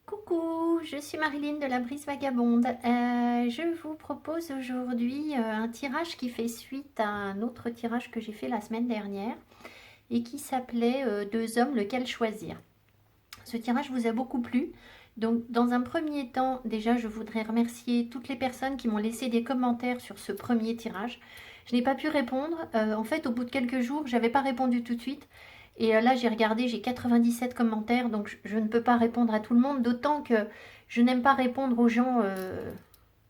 Coucou, je suis Marilyn de la Brise Vagabonde. Je vous propose aujourd'hui un tirage qui fait suite à un autre tirage que j'ai fait la semaine dernière et qui s'appelait Deux hommes, lequel choisir. Ce tirage vous a beaucoup plu. Donc dans un premier temps, déjà je voudrais remercier toutes les personnes qui m'ont laissé des commentaires sur ce premier tirage. Je n'ai pas pu répondre. En fait, au bout de quelques jours, j'avais pas répondu tout de suite. Et là, j'ai regardé, j'ai 97 commentaires, donc je ne peux pas répondre à tout le monde, d'autant que je n'aime pas répondre aux gens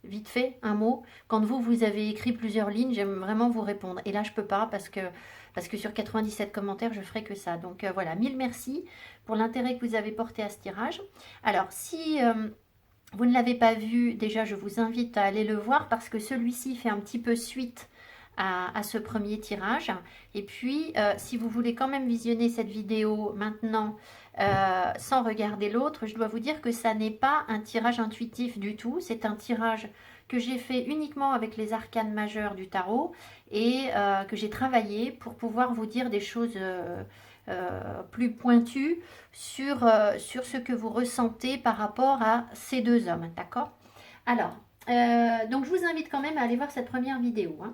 vite fait, un mot. Quand vous avez écrit plusieurs lignes, j'aime vraiment vous répondre. Et là, je peux pas parce que sur 97 commentaires, je ferai que ça. Donc voilà, mille merci pour l'intérêt que vous avez porté à ce tirage. Alors, si vous ne l'avez pas vu, déjà, je vous invite à aller le voir parce que celui-ci fait un petit peu suite à ce premier tirage. Et puis, si vous voulez quand même visionner cette vidéo maintenant sans regarder l'autre, je dois vous dire que ça n'est pas un tirage intuitif du tout. C'est un tirage que j'ai fait uniquement avec les arcanes majeures du tarot et que j'ai travaillé pour pouvoir vous dire des choses plus pointues sur ce que vous ressentez par rapport à ces deux hommes. D'accord? Alors, donc je vous invite quand même à aller voir cette première vidéo, hein.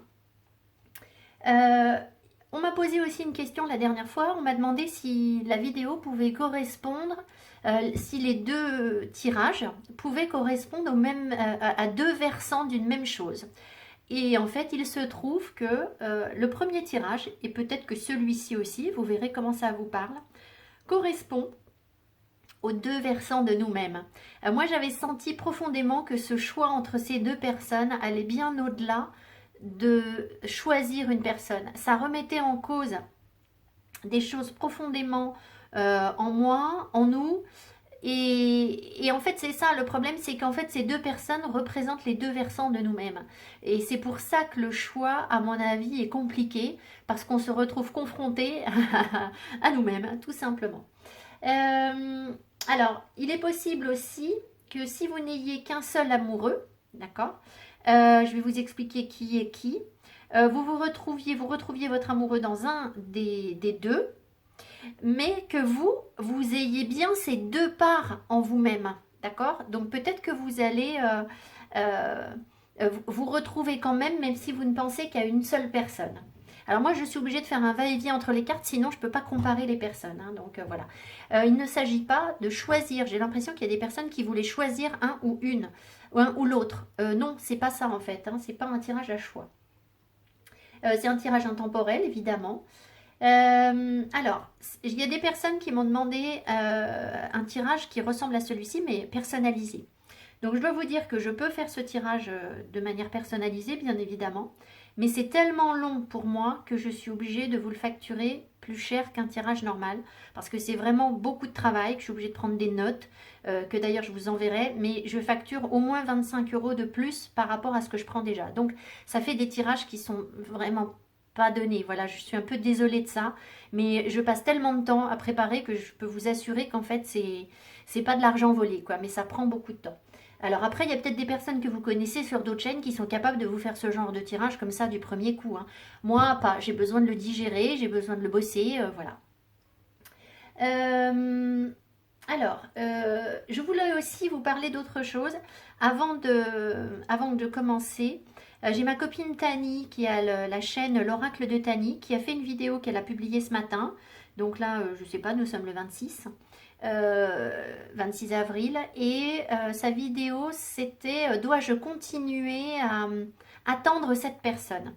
On m'a posé aussi une question la dernière fois. On m'a demandé si la vidéo pouvait correspondre, si les deux tirages pouvaient correspondre à deux versants d'une même chose. Et en fait, il se trouve que le premier tirage, et peut-être que celui-ci aussi, vous verrez comment ça vous parle, correspond aux deux versants de nous-mêmes. Moi, j'avais senti profondément que ce choix entre ces deux personnes allait bien au-delà de choisir une personne. Ça remettait en cause des choses profondément en moi, en nous. Et en fait, c'est ça, le problème, c'est qu'en fait, ces deux personnes représentent les deux versants de nous-mêmes. Et c'est pour ça que le choix, à mon avis, est compliqué, parce qu'on se retrouve confronté à nous-mêmes, tout simplement. Alors, il est possible aussi que si vous n'ayez qu'un seul amoureux, d'accord, je vais vous expliquer qui est qui. Vous retrouviez votre amoureux dans un des deux, mais que vous ayez bien ces deux parts en vous-même, d'accord? Donc peut-être que vous allez vous retrouver quand même si vous ne pensez qu'à une seule personne. Alors moi, je suis obligée de faire un va-et-vient entre les cartes, sinon je ne peux pas comparer les personnes, hein, donc voilà. Il ne s'agit pas de choisir. J'ai l'impression qu'il y a des personnes qui voulaient choisir un ou l'autre. Non, c'est pas ça en fait, hein, c'est pas un tirage à choix. C'est un tirage intemporel, évidemment. Alors, il y a des personnes qui m'ont demandé un tirage qui ressemble à celui-ci, mais personnalisé. Donc, je dois vous dire que je peux faire ce tirage de manière personnalisée, bien évidemment, mais c'est tellement long pour moi que je suis obligée de vous le facturer plus cher qu'un tirage normal, parce que c'est vraiment beaucoup de travail, que je suis obligée de prendre des notes, que d'ailleurs je vous enverrai, mais je facture au moins 25 € de plus par rapport à ce que je prends déjà. Donc, ça fait des tirages qui sont vraiment pas donnés. Voilà, je suis un peu désolée de ça, mais je passe tellement de temps à préparer que je peux vous assurer qu'en fait, c'est pas de l'argent volé, quoi, mais ça prend beaucoup de temps. Alors après, il y a peut-être des personnes que vous connaissez sur d'autres chaînes qui sont capables de vous faire ce genre de tirage comme ça du premier coup, hein. Moi, pas. J'ai besoin de le digérer, j'ai besoin de le bosser, voilà. Euh, je voulais aussi vous parler d'autre chose. Avant de commencer, j'ai ma copine Tani qui a la chaîne L'Oracle de Tani qui a fait une vidéo qu'elle a publiée ce matin. Donc là, je ne sais pas, nous sommes le 26 avril. Et sa vidéo, c'était dois-je continuer à attendre cette personne?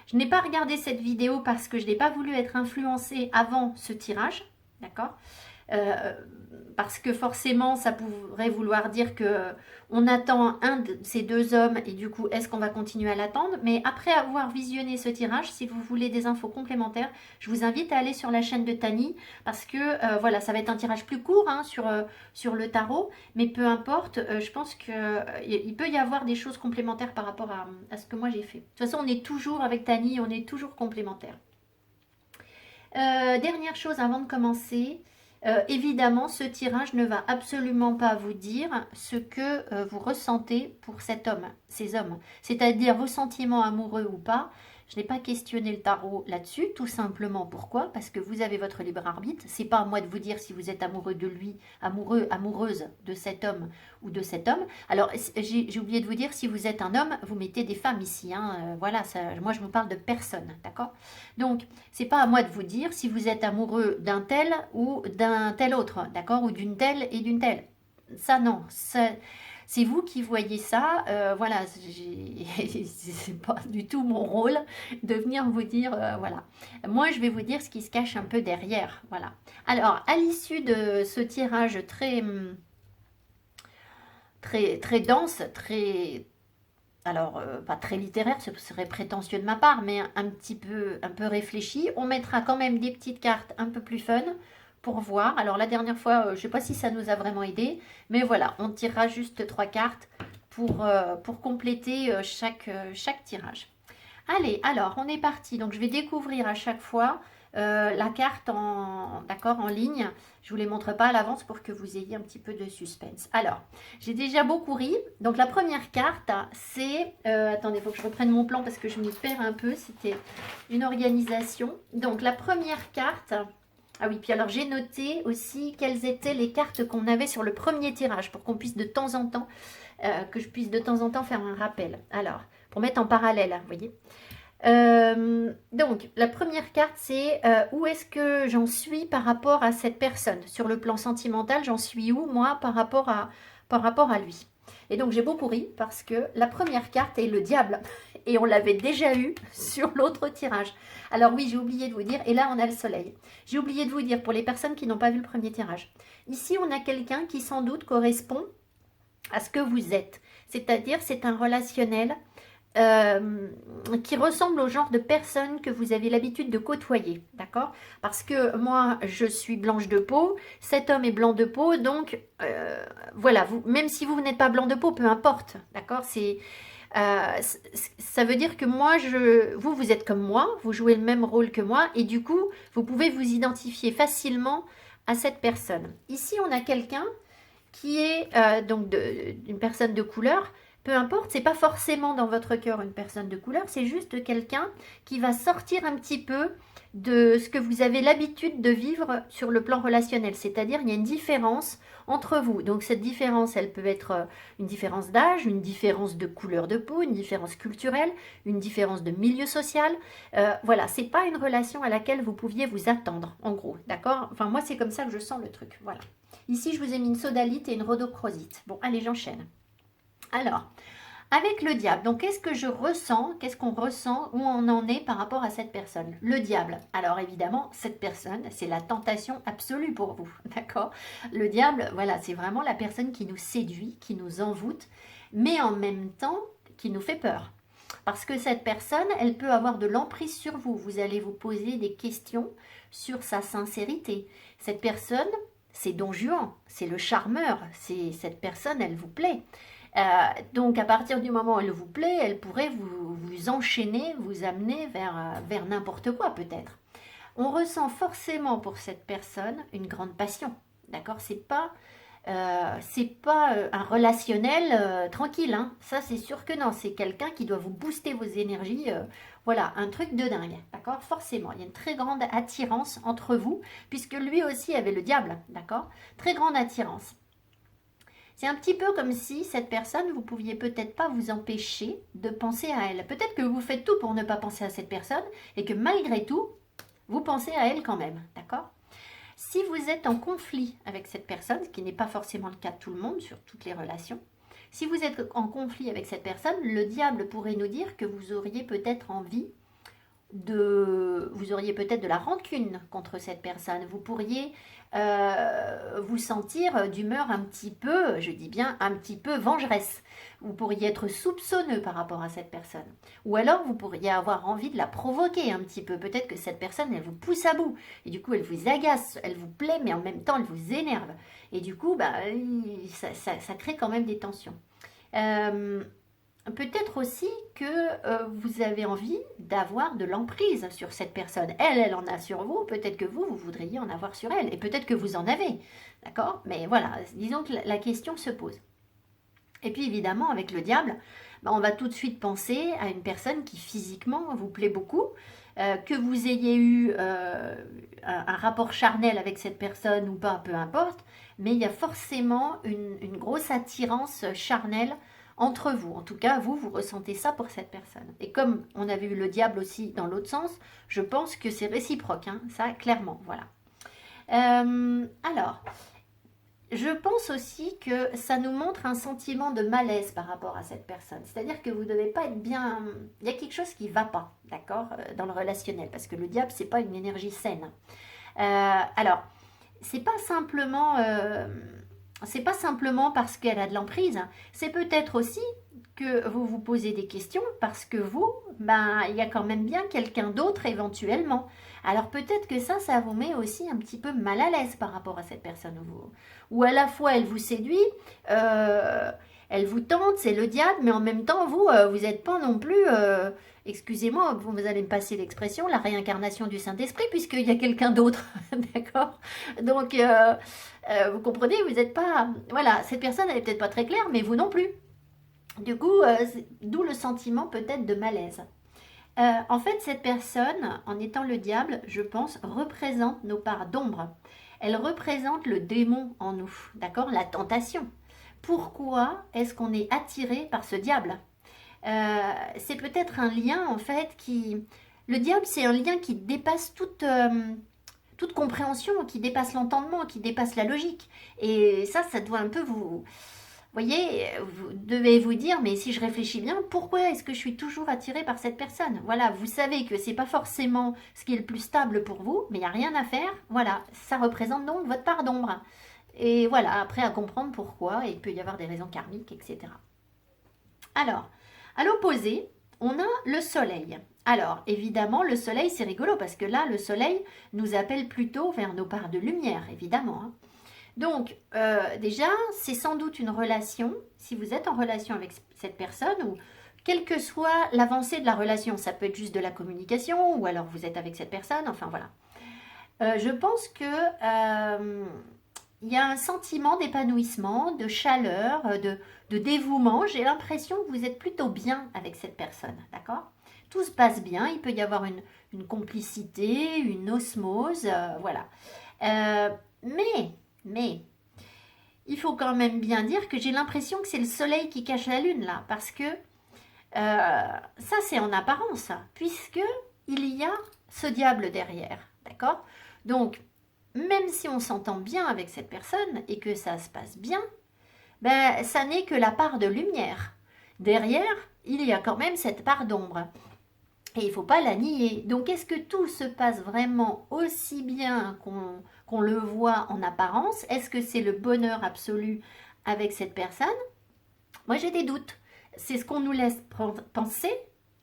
Je n'ai pas regardé cette vidéo parce que je n'ai pas voulu être influencée avant ce tirage. D'accord? Euh, Parce que forcément, ça pourrait vouloir dire que on attend un de ces deux hommes et du coup, est-ce qu'on va continuer à l'attendre? Mais après avoir visionné ce tirage, si vous voulez des infos complémentaires, je vous invite à aller sur la chaîne de Tani parce que voilà, ça va être un tirage plus court, hein, sur le tarot, mais peu importe, je pense qu'il peut y avoir des choses complémentaires par rapport à ce que moi j'ai fait. De toute façon, on est toujours avec Tani, on est toujours complémentaires. Dernière chose avant de commencer, évidemment, ce tirage ne va absolument pas vous dire ce que vous ressentez pour cet homme, ces hommes. C'est-à-dire vos sentiments amoureux ou pas. Je n'ai pas questionné le tarot là-dessus, tout simplement. Pourquoi? Parce que vous avez votre libre arbitre. C'est pas à moi de vous dire si vous êtes amoureux de lui, amoureux, amoureuse de cet homme ou de cet homme. Alors, j'ai oublié de vous dire, si vous êtes un homme, vous mettez des femmes ici. Hein. Voilà, ça, moi je vous parle de personne, d'accord? Donc, c'est pas à moi de vous dire si vous êtes amoureux d'un tel ou d'un tel autre, d'accord? Ou d'une telle et d'une telle. Ça, non. C'est vous qui voyez ça. Voilà, c'est pas du tout mon rôle de venir vous dire, voilà. Moi, je vais vous dire ce qui se cache un peu derrière, voilà. Alors, à l'issue de ce tirage très dense, alors pas très littéraire, ce serait prétentieux de ma part, mais un peu réfléchi, on mettra quand même des petites cartes un peu plus fun pour voir. Alors la dernière fois, je ne sais pas si ça nous a vraiment aidé, mais voilà, on tirera juste 3 cartes pour compléter chaque tirage. Allez, alors on est parti. Donc je vais découvrir à chaque fois la carte en ligne. Je ne vous les montre pas à l'avance pour que vous ayez un petit peu de suspense. Alors, j'ai déjà beaucoup ri. Donc la première carte, c'est... attendez, il faut que je reprenne mon plan parce que je m'y perds un peu. C'était une organisation. Donc la première carte... Ah oui, puis alors j'ai noté aussi quelles étaient les cartes qu'on avait sur le premier tirage pour qu'on puisse de temps en temps, que je puisse de temps en temps faire un rappel. Alors, pour mettre en parallèle, vous voyez. Donc, la première carte, c'est où est-ce que j'en suis par rapport à cette personne? Sur le plan sentimental, j'en suis où, moi, par rapport à lui? Et donc, j'ai beaucoup ri parce que la première carte est le diable. Et on l'avait déjà eu sur l'autre tirage. Alors oui, j'ai oublié de vous dire, et là, on a le soleil. J'ai oublié de vous dire, pour les personnes qui n'ont pas vu le premier tirage. Ici, on a quelqu'un qui, sans doute, correspond à ce que vous êtes. C'est-à-dire, c'est un relationnel qui ressemble au genre de personne que vous avez l'habitude de côtoyer, d'accord? Parce que moi, je suis blanche de peau, cet homme est blanc de peau, donc voilà, même si vous n'êtes pas blanc de peau, peu importe, d'accord? Ça veut dire que moi, vous êtes comme moi, vous jouez le même rôle que moi, et du coup, vous pouvez vous identifier facilement à cette personne. Ici, on a quelqu'un qui est donc une personne de couleur. Peu importe, c'est pas forcément dans votre cœur une personne de couleur, c'est juste quelqu'un qui va sortir un petit peu de ce que vous avez l'habitude de vivre sur le plan relationnel. C'est-à-dire, il y a une différence entre vous. Donc, cette différence, elle peut être une différence d'âge, une différence de couleur de peau, une différence culturelle, une différence de milieu social. Voilà, c'est pas une relation à laquelle vous pouviez vous attendre, en gros, d'accord? Enfin, moi, c'est comme ça que je sens le truc, voilà. Ici, je vous ai mis une sodalite et une rhodochrosite. Bon, allez, j'enchaîne. Alors, avec le diable, donc qu'est-ce que je ressens, qu'est-ce qu'on ressent, où on en est par rapport à cette personne? Le diable. Alors évidemment, cette personne, c'est la tentation absolue pour vous, d'accord? Le diable, voilà, c'est vraiment la personne qui nous séduit, qui nous envoûte, mais en même temps, qui nous fait peur. Parce que cette personne, elle peut avoir de l'emprise sur vous. Vous allez vous poser des questions sur sa sincérité. Cette personne, c'est Don Juan, c'est le charmeur, c'est cette personne, elle vous plaît. Donc à partir du moment où elle vous plaît, elle pourrait vous enchaîner, vous amener vers n'importe quoi peut-être. On ressent forcément pour cette personne une grande passion, d'accord? C'est pas un relationnel tranquille, hein. Ça c'est sûr que non, c'est quelqu'un qui doit vous booster vos énergies, voilà, un truc de dingue, d'accord? Forcément, il y a une très grande attirance entre vous, puisque lui aussi avait le diable, d'accord? Très grande attirance. C'est un petit peu comme si cette personne, vous pouviez peut-être pas vous empêcher de penser à elle. Peut-être que vous faites tout pour ne pas penser à cette personne et que malgré tout, vous pensez à elle quand même, d'accord? Si vous êtes en conflit avec cette personne, ce qui n'est pas forcément le cas de tout le monde sur toutes les relations, si vous êtes en conflit avec cette personne, le diable pourrait nous dire que vous auriez peut-être envie vous auriez peut-être de la rancune contre cette personne. Vous pourriez vous sentir d'humeur un petit peu, je dis bien un petit peu vengeresse. Vous pourriez être soupçonneux par rapport à cette personne. Ou alors vous pourriez avoir envie de la provoquer un petit peu. Peut-être que cette personne, elle vous pousse à bout. Et du coup, elle vous agace, elle vous plaît, mais en même temps, elle vous énerve. Et du coup, ça crée quand même des tensions. Peut-être aussi que vous avez envie d'avoir de l'emprise sur cette personne. Elle en a sur vous. Peut-être que vous voudriez en avoir sur elle. Et peut-être que vous en avez. D'accord? Mais voilà, disons que la question se pose. Et puis évidemment, avec le diable, bah, on va tout de suite penser à une personne qui physiquement vous plaît beaucoup, que vous ayez eu un rapport charnel avec cette personne ou pas, peu importe, mais il y a forcément une grosse attirance charnelle entre vous. En tout cas, vous ressentez ça pour cette personne. Et comme on avait eu le diable aussi dans l'autre sens, je pense que c'est réciproque, hein, ça clairement, voilà. Alors, je pense aussi que ça nous montre un sentiment de malaise par rapport à cette personne. C'est-à-dire que vous ne devez pas être bien... Il y a quelque chose qui ne va pas, d'accord, dans le relationnel. Parce que le diable, c'est pas une énergie saine. Alors, c'est pas simplement... c'est pas simplement parce qu'elle a de l'emprise. C'est peut-être aussi que vous vous posez des questions parce que vous, ben, il y a quand même bien quelqu'un d'autre éventuellement. Alors peut-être que ça vous met aussi un petit peu mal à l'aise par rapport à cette personne. Ou à la fois elle vous séduit, elle vous tente, c'est le diable, mais en même temps vous n'êtes pas non plus, excusez-moi, vous allez me passer l'expression, la réincarnation du Saint-Esprit, puisqu'il y a quelqu'un d'autre, d'accord. Donc vous comprenez, vous n'êtes pas, voilà, cette personne elle n'est peut-être pas très claire, mais vous non plus. Du coup, d'où le sentiment peut-être de malaise. En fait, cette personne, en étant le diable, je pense, représente nos parts d'ombre. Elle représente le démon en nous, d'accord? La tentation. Pourquoi est-ce qu'on est attiré par ce diable? C'est peut-être un lien, en fait, qui... Le diable, c'est un lien qui dépasse toute compréhension, qui dépasse l'entendement, qui dépasse la logique. Et ça doit un peu vous... Vous voyez, vous devez vous dire, mais si je réfléchis bien, pourquoi est-ce que je suis toujours attirée par cette personne? Voilà, vous savez que c'est pas forcément ce qui est le plus stable pour vous, mais il n'y a rien à faire. Voilà, ça représente donc votre part d'ombre. Et voilà, après à comprendre pourquoi, il peut y avoir des raisons karmiques, etc. Alors, à l'opposé, on a le soleil. Alors, évidemment, le soleil, c'est rigolo, parce que là, le soleil nous appelle plutôt vers nos parts de lumière, évidemment, hein. Donc, déjà, c'est sans doute une relation, si vous êtes en relation avec cette personne, ou quelle que soit l'avancée de la relation, ça peut être juste de la communication, ou alors vous êtes avec cette personne, enfin voilà. Je pense que il y a un sentiment d'épanouissement, de chaleur, de dévouement. J'ai l'impression que vous êtes plutôt bien avec cette personne, d'accord? Tout se passe bien, il peut y avoir une complicité, une osmose, voilà. Mais, il faut quand même bien dire que j'ai l'impression que c'est le soleil qui cache la lune là, parce que ça c'est en apparence, puisque il y a ce diable derrière, d'accord? Donc, même si on s'entend bien avec cette personne et que ça se passe bien, ben ça n'est que la part de lumière. Derrière, il y a quand même cette part d'ombre. Et il ne faut pas la nier. Donc, est-ce que tout se passe vraiment aussi bien qu'on le voit en apparence? Est-ce que c'est le bonheur absolu avec cette personne? Moi, j'ai des doutes. C'est ce qu'on nous laisse penser,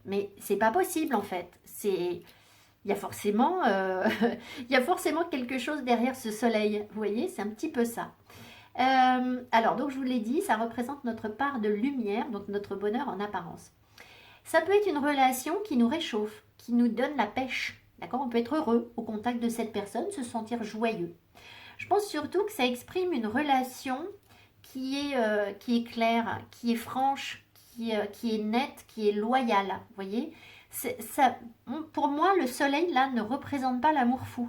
mais c'est pas possible en fait. Il y a forcément, il y a forcément quelque chose derrière ce soleil. Vous voyez, c'est un petit peu ça. Alors, donc je vous l'ai dit, ça représente notre part de lumière, donc notre bonheur en apparence. Ça peut être une relation qui nous réchauffe, qui nous donne la pêche. D'accord? On peut être heureux au contact de cette personne, se sentir joyeux. Je pense surtout que ça exprime une relation qui est claire, qui est franche, qui est nette, qui est loyale. Vous voyez? Ça, pour moi, le soleil, là, ne représente pas l'amour fou.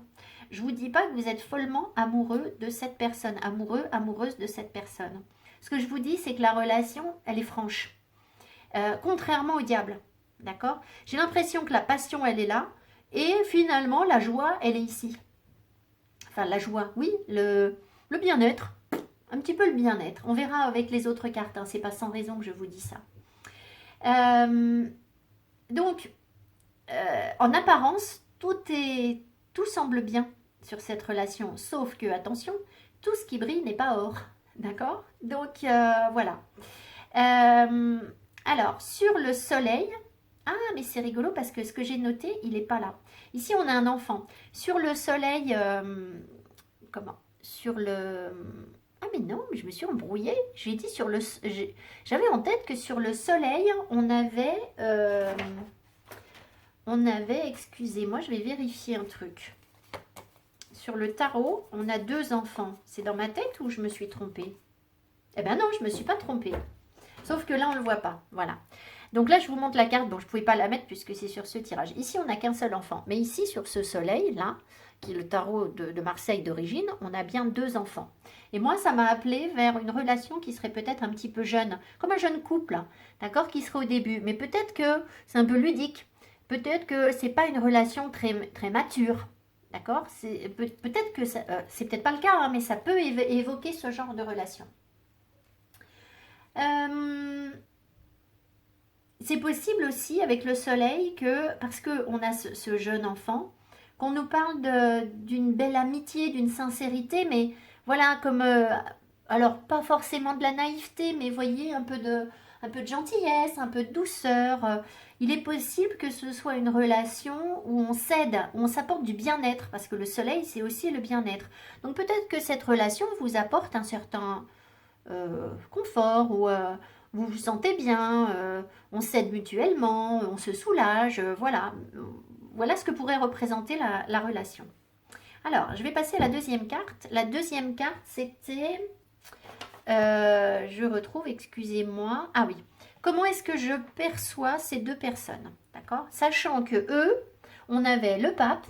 Je ne vous dis pas que vous êtes follement amoureux de cette personne, amoureuse de cette personne. Ce que je vous dis, c'est que la relation, elle est franche. Contrairement au diable, d'accord? J'ai l'impression que la passion, elle est là, et finalement, la joie, elle est ici. Enfin, la joie, oui, le bien-être, un petit peu le bien-être. On verra avec les autres cartes, hein, c'est pas sans raison que je vous dis ça. Donc, en apparence, tout semble bien sur cette relation, sauf que, attention, tout ce qui brille n'est pas or, d'accord? Donc, voilà. Alors, sur le soleil, ah, mais c'est rigolo parce que ce que j'ai noté, il n'est pas là. Ici, on a un enfant. Sur le soleil, comment? Sur le... Ah, mais non, mais je me suis embrouillée. J'ai dit sur le... J'avais en tête que sur le soleil, on avait... excusez-moi, je vais vérifier un truc. Sur le tarot, on a 2 enfants. C'est dans ma tête ou je me suis trompée? Eh ben non, je ne me suis pas trompée. Sauf que là, on ne le voit pas. Voilà. Donc là, je vous montre la carte. Bon, je ne pouvais pas la mettre puisque c'est sur ce tirage. Ici, on n'a qu'un seul enfant. Mais ici, sur ce soleil, là, qui est le tarot de Marseille d'origine, on a bien 2 enfants. Et moi, ça m'a appelé vers une relation qui serait peut-être un petit peu jeune, comme un jeune couple, d'accord, qui serait au début. Mais peut-être que c'est un peu ludique. Peut-être que c'est pas une relation très, très mature. D'accord. Peut-être que c'est peut-être pas le cas, hein, mais ça peut évoquer ce genre de relation. C'est possible aussi avec le soleil que, parce qu'on a ce jeune enfant, qu'on nous parle d'une belle amitié, d'une sincérité, mais voilà, comme, alors pas forcément de la naïveté, mais voyez, un peu de gentillesse, un peu de douceur. Il est possible que ce soit une relation où on s'aide, où on s'apporte du bien-être, parce que le soleil, c'est aussi le bien-être. Donc peut-être que cette relation vous apporte un certain confort, ou vous vous sentez bien, on s'aide mutuellement, on se soulage, voilà. Voilà ce que pourrait représenter la relation. Alors, je vais passer à la deuxième carte. La deuxième carte, c'était... je retrouve, excusez-moi. Ah oui. Comment est-ce que je perçois ces 2 personnes? D'accord. Sachant que eux, on avait le pape.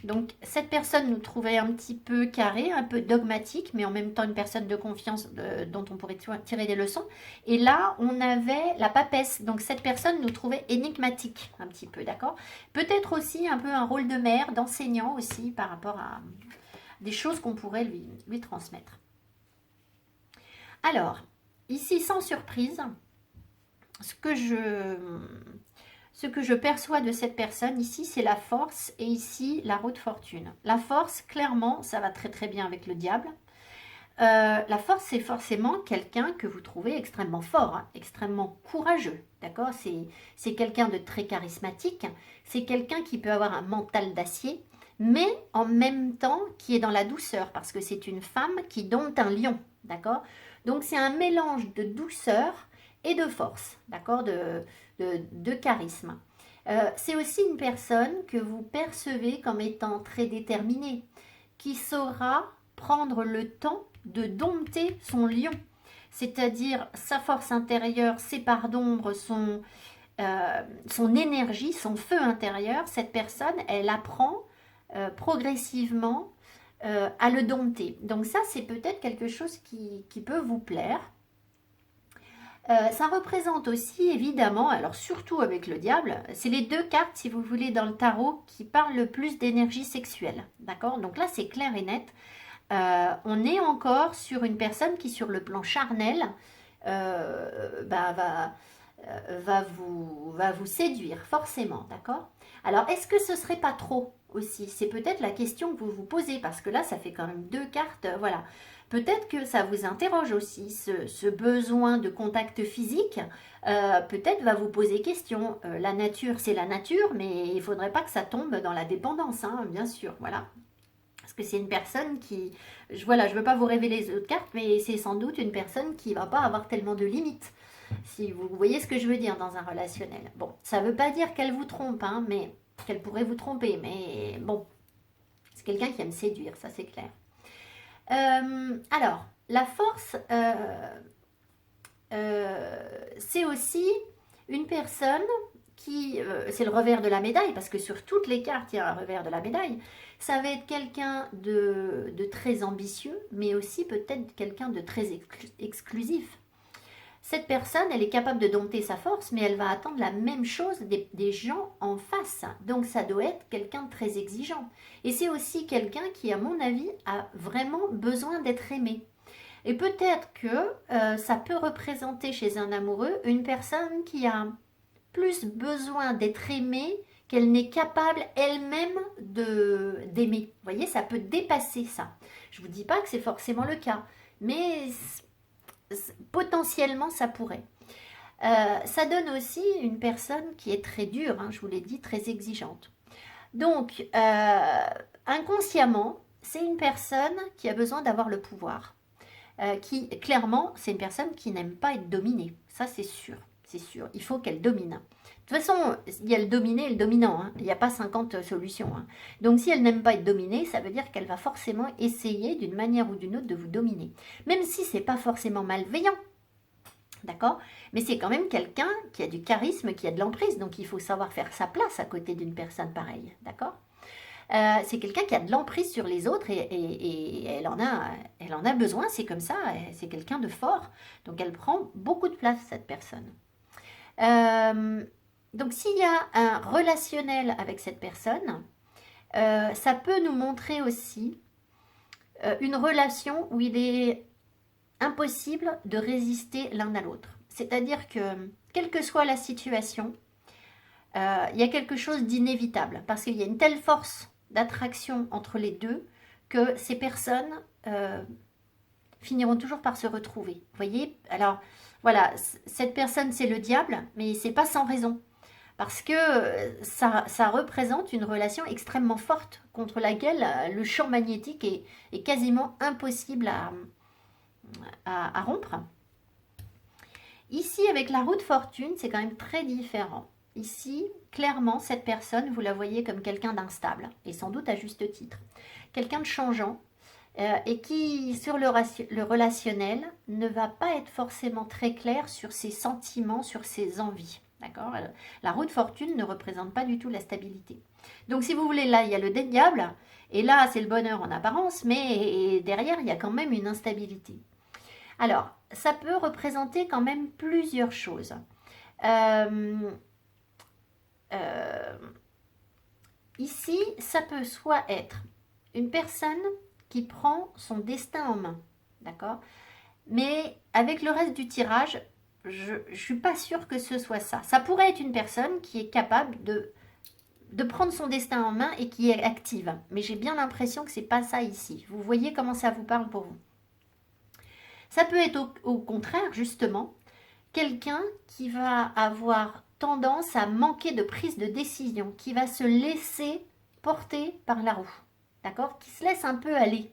Donc, cette personne nous trouvait un petit peu carré, un peu dogmatique, mais en même temps une personne de confiance dont on pourrait tirer des leçons. Et là, on avait la papesse. Donc, cette personne nous trouvait énigmatique, un petit peu, d'accord? Peut-être aussi un peu un rôle de mère, d'enseignant aussi, par rapport à des choses qu'on pourrait lui transmettre. Alors, ici, sans surprise, ce que je perçois de cette personne ici, c'est la force, et ici, la roue de fortune. La force, clairement, ça va très très bien avec le diable. La force, c'est forcément quelqu'un que vous trouvez extrêmement fort, hein, extrêmement courageux, d'accord? C'est quelqu'un de très charismatique, c'est quelqu'un qui peut avoir un mental d'acier, mais en même temps qui est dans la douceur, parce que c'est une femme qui dompte un lion, d'accord? Donc c'est un mélange de douceur et de force, d'accord? De charisme. C'est aussi une personne que vous percevez comme étant très déterminée, qui saura prendre le temps de dompter son lion, c'est-à-dire sa force intérieure, ses parts d'ombre, son énergie, son feu intérieur. Cette personne, elle apprend progressivement à le dompter. Donc ça, c'est peut-être quelque chose qui peut vous plaire. Ça représente aussi évidemment, alors surtout avec le diable, c'est les 2 cartes, si vous voulez, dans le tarot qui parlent le plus d'énergie sexuelle. D'accord? Donc là, c'est clair et net. On est encore sur une personne qui, sur le plan charnel, va vous séduire, forcément. D'accord? Alors, est-ce que ce serait pas trop aussi? C'est peut-être la question que vous vous posez, parce que là, ça fait quand même 2 cartes, voilà. Peut-être que ça vous interroge aussi, ce besoin de contact physique, peut-être va vous poser question. La nature, c'est la nature, mais il ne faudrait pas que ça tombe dans la dépendance, hein, bien sûr, voilà. Parce que c'est une personne qui... Voilà, je ne veux pas vous révéler les autres cartes, mais c'est sans doute une personne qui ne va pas avoir tellement de limites. Si vous voyez ce que je veux dire dans un relationnel. Bon, ça ne veut pas dire qu'elle vous trompe, hein, mais qu'elle pourrait vous tromper. Mais bon, c'est quelqu'un qui aime séduire, ça c'est clair. Alors, la force, c'est aussi une personne qui, c'est le revers de la médaille, parce que sur toutes les cartes, il y a un revers de la médaille. Ça va être quelqu'un de très ambitieux, mais aussi peut-être quelqu'un de très exclusif. Cette personne, elle est capable de dompter sa force, mais elle va attendre la même chose des gens en face. Donc ça doit être quelqu'un de très exigeant. Et c'est aussi quelqu'un qui, à mon avis, a vraiment besoin d'être aimé. Et peut-être que ça peut représenter chez un amoureux une personne qui a plus besoin d'être aimée qu'elle n'est capable elle-même d'aimer. Vous voyez, ça peut dépasser ça. Je ne vous dis pas que c'est forcément le cas, mais potentiellement ça pourrait. Ça donne aussi une personne qui est très dure, hein, je vous l'ai dit, très exigeante. Donc, inconsciemment, c'est une personne qui a besoin d'avoir le pouvoir. Qui, clairement, c'est une personne qui n'aime pas être dominée. Ça, c'est sûr. C'est sûr. Il faut qu'elle domine. De toute façon, il y a le dominé et le dominant. Hein. Il n'y a pas 50 solutions. Hein. Donc, si elle n'aime pas être dominée, ça veut dire qu'elle va forcément essayer d'une manière ou d'une autre de vous dominer. Même si ce n'est pas forcément malveillant. D'accord? Mais c'est quand même quelqu'un qui a du charisme, qui a de l'emprise, donc il faut savoir faire sa place à côté d'une personne pareille. D'accord? C'est quelqu'un qui a de l'emprise sur les autres et elle en a besoin, c'est comme ça, c'est quelqu'un de fort. Donc elle prend beaucoup de place, cette personne. Donc s'il y a un relationnel avec cette personne, ça peut nous montrer aussi une relation où il est impossible de résister l'un à l'autre. C'est-à-dire que, quelle que soit la situation, il y a quelque chose d'inévitable, parce qu'il y a une telle force d'attraction entre les deux que ces personnes finiront toujours par se retrouver. Vous voyez? Alors, voilà, cette personne, c'est le diable, mais c'est pas sans raison. Parce que ça représente une relation extrêmement forte contre laquelle le champ magnétique est quasiment impossible à rompre. Ici, avec la roue de fortune, c'est quand même très différent. Ici, clairement, cette personne, vous la voyez comme quelqu'un d'instable, et sans doute à juste titre. Quelqu'un de changeant, et qui, sur le relationnel, ne va pas être forcément très clair sur ses sentiments, sur ses envies. D'accord? La roue de fortune ne représente pas du tout la stabilité. Donc, si vous voulez, là, il y a le diable, et là, c'est le bonheur en apparence, mais derrière, il y a quand même une instabilité. Alors, ça peut représenter quand même plusieurs choses. Ici, ça peut soit être une personne qui prend son destin en main, d'accord? Mais avec le reste du tirage, je ne suis pas sûre que ce soit ça. Ça pourrait être une personne qui est capable de prendre son destin en main et qui est active. Mais j'ai bien l'impression que ce n'est pas ça ici. Vous voyez comment ça vous parle pour vous. Ça peut être au contraire, justement, quelqu'un qui va avoir tendance à manquer de prise de décision, qui va se laisser porter par la roue, d'accord? Qui se laisse un peu aller,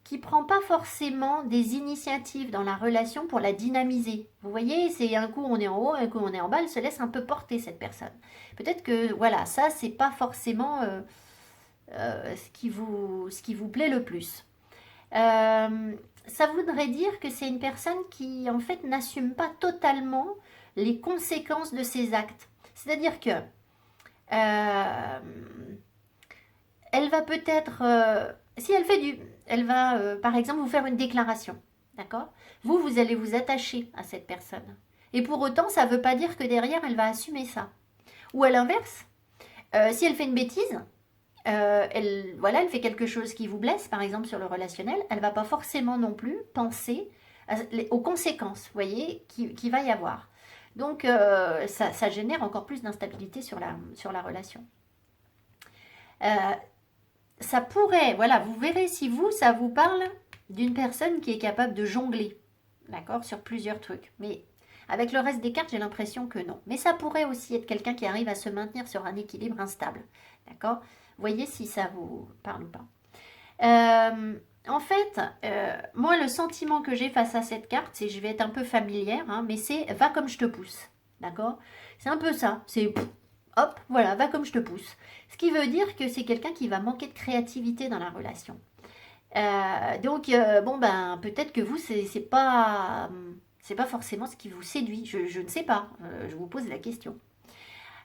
qui prend pas forcément des initiatives dans la relation pour la dynamiser. Vous voyez, c'est un coup on est en haut, un coup on est en bas, elle se laisse un peu porter cette personne. Peut-être que voilà, ça c'est pas forcément ce qui vous plaît le plus. Ça voudrait dire que c'est une personne qui en fait n'assume pas totalement les conséquences de ses actes. C'est-à-dire que elle va peut-être, si elle fait elle va par exemple vous faire une déclaration, d'accord? Vous allez vous attacher à cette personne. Et pour autant, ça ne veut pas dire que derrière, elle va assumer ça. Ou à l'inverse, si elle fait une bêtise, elle fait quelque chose qui vous blesse, par exemple sur le relationnel, elle ne va pas forcément non plus penser aux conséquences, vous voyez, qu'il va y avoir. Donc, ça génère encore plus d'instabilité sur la relation. Ça pourrait, voilà, vous verrez si ça vous parle d'une personne qui est capable de jongler, d'accord, sur plusieurs trucs. Mais avec le reste des cartes, j'ai l'impression que non. Mais ça pourrait aussi être quelqu'un qui arrive à se maintenir sur un équilibre instable, d'accord? Voyez si ça vous parle ou pas. En fait, moi, le sentiment que j'ai face à cette carte, c'est, je vais être un peu familière, hein, mais c'est « va comme je te pousse », d'accord? C'est un peu ça, c'est « hop, voilà, va comme je te pousse ». Ce qui veut dire que c'est quelqu'un qui va manquer de créativité dans la relation. Donc, bon, ben, peut-être que vous, c'est pas forcément ce qui vous séduit, je ne sais pas, je vous pose la question.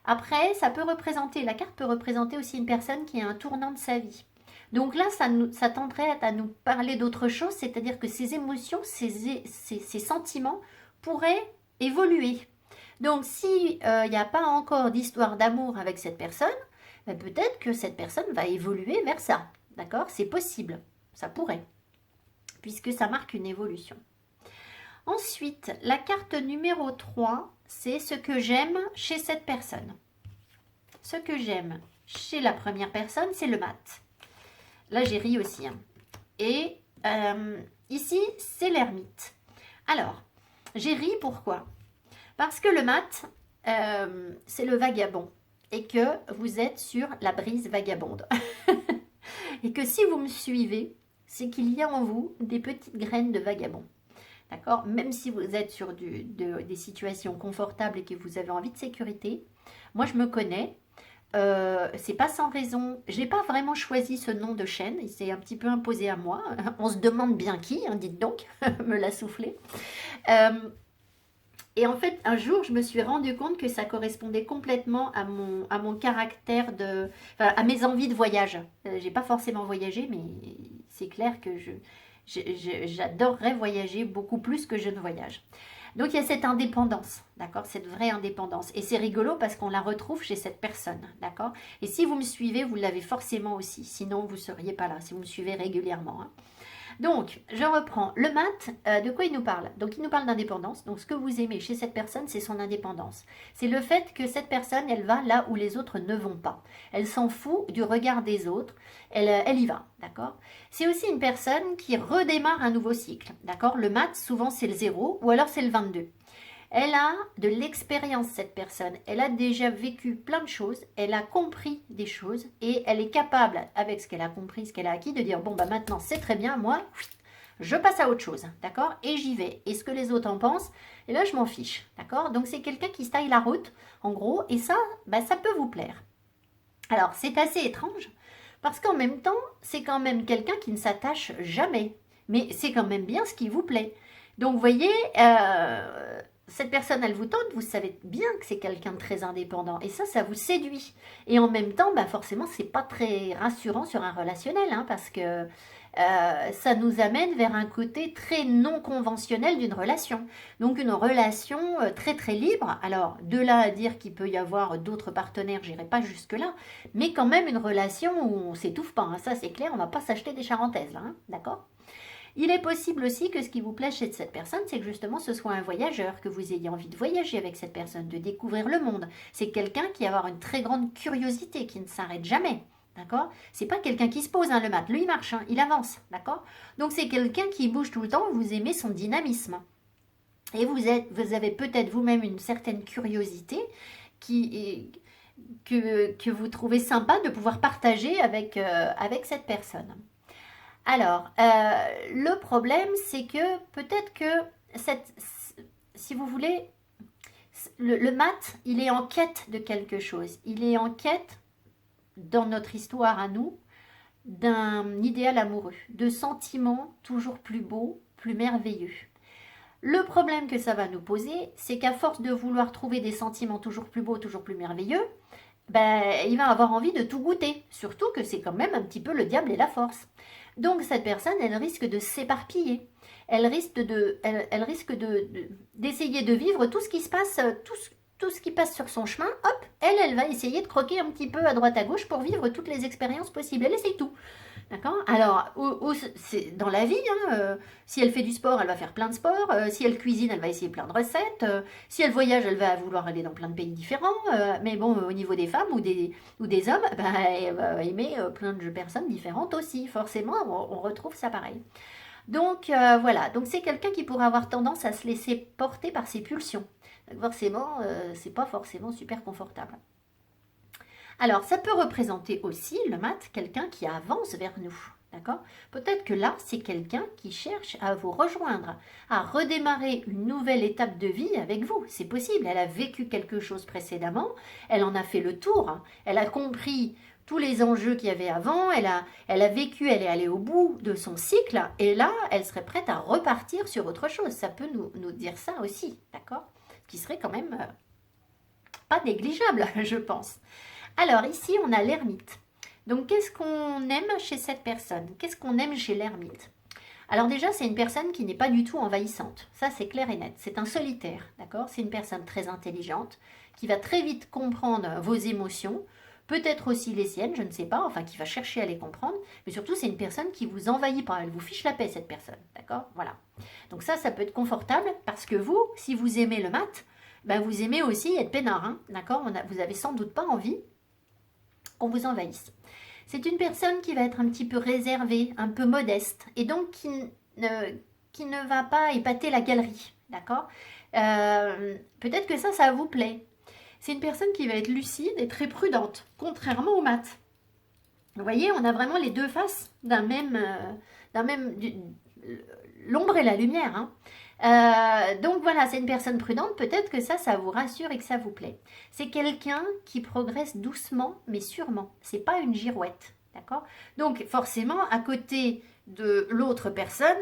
Après, la carte peut représenter aussi une personne qui a un tournant de sa vie. Donc là, ça tendrait à nous parler d'autre chose, c'est-à-dire que ses émotions, ses sentiments pourraient évoluer. Donc, s'il n'y a pas encore d'histoire d'amour avec cette personne, ben peut-être que cette personne va évoluer vers ça. D'accord? C'est possible, ça pourrait, puisque ça marque une évolution. Ensuite, la carte numéro 3, c'est ce que j'aime chez cette personne. Ce que j'aime chez la première personne, c'est le mat. Là, j'ai ri aussi. Hein. Et ici, c'est l'ermite. Alors, j'ai ri pourquoi? Parce que le mat, c'est le vagabond. Et que vous êtes sur la brise vagabonde. Et que si vous me suivez, c'est qu'il y a en vous des petites graines de vagabond. D'accord? Même si vous êtes sur des situations confortables et que vous avez envie de sécurité, moi je me connais, c'est pas sans raison. J'ai pas vraiment choisi ce nom de chaîne, il s'est un petit peu imposé à moi. On se demande bien qui, hein, dites donc, me l'a soufflé. Et en fait, un jour, je me suis rendu compte que ça correspondait complètement à mon caractère enfin, à mes envies de voyage. J'ai pas forcément voyagé, mais c'est clair que j'adorerais voyager beaucoup plus que je ne voyage. Donc il y a cette indépendance, d'accord, cette vraie indépendance. Et c'est rigolo parce qu'on la retrouve chez cette personne, d'accord. Et si vous me suivez, vous l'avez forcément aussi, sinon vous ne seriez pas là, si vous me suivez régulièrement, hein. Donc, je reprends. Le mat, de quoi il nous parle? Donc, il nous parle d'indépendance. Donc, ce que vous aimez chez cette personne, c'est son indépendance. C'est le fait que cette personne, elle va là où les autres ne vont pas. Elle s'en fout du regard des autres. Elle y va, d'accord? C'est aussi une personne qui redémarre un nouveau cycle, d'accord? Le mat, souvent, c'est le 0 ou alors c'est le 22. Elle a de l'expérience, cette personne. Elle a déjà vécu plein de choses. Elle a compris des choses. Et elle est capable, avec ce qu'elle a compris, ce qu'elle a acquis, de dire, bon, bah maintenant, c'est très bien, moi, je passe à autre chose, d'accord? Et j'y vais. Et ce que les autres en pensent, et là, je m'en fiche, d'accord? Donc, c'est quelqu'un qui se taille la route, en gros. Et ça, bah, ça peut vous plaire. Alors, c'est assez étrange, parce qu'en même temps, c'est quand même quelqu'un qui ne s'attache jamais. Mais c'est quand même bien ce qui vous plaît. Donc, vous voyez, cette personne, elle vous tente, vous savez bien que c'est quelqu'un de très indépendant. Et ça vous séduit. Et en même temps, bah forcément, c'est pas très rassurant sur un relationnel, hein, parce que ça nous amène vers un côté très non conventionnel d'une relation. Donc une relation très très libre. Alors, de là à dire qu'il peut y avoir d'autres partenaires, j'irai pas jusque-là. Mais quand même une relation où on s'étouffe pas, hein, ça c'est clair, on va pas s'acheter des charentaises, là, hein, d'accord? Il est possible aussi que ce qui vous plaît chez cette personne, c'est que justement ce soit un voyageur, que vous ayez envie de voyager avec cette personne, de découvrir le monde. C'est quelqu'un qui va avoir une très grande curiosité, qui ne s'arrête jamais. D'accord? C'est pas quelqu'un qui se pose, hein, le mat. Lui, il marche, hein, il avance. D'accord? Donc c'est quelqu'un qui bouge tout le temps, vous aimez son dynamisme. Et vous avez peut-être vous-même une certaine curiosité que vous trouvez sympa de pouvoir partager avec cette personne. Alors, le problème, c'est que peut-être que si vous voulez, le mat, il est en quête de quelque chose. Il est en quête, dans notre histoire à nous, d'un idéal amoureux, de sentiments toujours plus beaux, plus merveilleux. Le problème que ça va nous poser, c'est qu'à force de vouloir trouver des sentiments toujours plus beaux, toujours plus merveilleux, ben, il va avoir envie de tout goûter. Surtout que c'est quand même un petit peu le diable et la force. Donc cette personne, elle risque de s'éparpiller. Elle risque d'essayer de vivre tout ce qui se passe, tout ce qui passe sur son chemin. Hop, elle va essayer de croquer un petit peu à droite à gauche pour vivre toutes les expériences possibles. Elle essaye tout. D'accord? Alors, c'est dans la vie, hein, si elle fait du sport, elle va faire plein de sports. Si elle cuisine, elle va essayer plein de recettes. Si elle voyage, elle va vouloir aller dans plein de pays différents. Mais bon, au niveau des femmes ou des hommes, bah, elle va aimer plein de personnes différentes aussi. Forcément, on retrouve ça pareil. Donc, voilà. Donc, c'est quelqu'un qui pourrait avoir tendance à se laisser porter par ses pulsions. Donc, forcément, c'est pas forcément super confortable. Alors, ça peut représenter aussi, le mat, quelqu'un qui avance vers nous. D'accord? Peut-être que là, c'est quelqu'un qui cherche à vous rejoindre, à redémarrer une nouvelle étape de vie avec vous. C'est possible. Elle a vécu quelque chose précédemment. Elle en a fait le tour. Hein. Elle a compris tous les enjeux qu'il y avait avant. Elle a vécu, elle est allée au bout de son cycle. Et là, elle serait prête à repartir sur autre chose. Ça peut nous dire ça aussi. D'accord? Qui serait quand même pas négligeable, je pense. Alors ici, on a l'ermite. Donc, qu'est-ce qu'on aime chez cette personne? Qu'est-ce qu'on aime chez l'ermite? Alors déjà, c'est une personne qui n'est pas du tout envahissante. Ça, c'est clair et net. C'est un solitaire, d'accord? C'est une personne très intelligente, qui va très vite comprendre vos émotions, peut-être aussi les siennes, je ne sais pas, enfin, qui va chercher à les comprendre. Mais surtout, c'est une personne qui vous envahit pas. Elle vous fiche la paix, cette personne, d'accord? Voilà. Donc ça peut être confortable, parce que vous, si vous aimez le mat, ben vous aimez aussi être peinard, hein, d'accord? Vous n'avez sans doute pas envie qu'on vous envahisse. C'est une personne qui va être un petit peu réservée, un peu modeste, et donc qui ne va pas épater la galerie, d'accord? Peut-être que ça vous plaît. C'est une personne qui va être lucide et très prudente, contrairement au mat. Vous voyez, on a vraiment les deux faces d'un même l'ombre et la lumière, hein. Donc voilà, c'est une personne prudente, peut-être que ça vous rassure et que ça vous plaît. C'est quelqu'un qui progresse doucement mais sûrement, c'est pas une girouette, d'accord? Donc forcément, à côté de l'autre personne,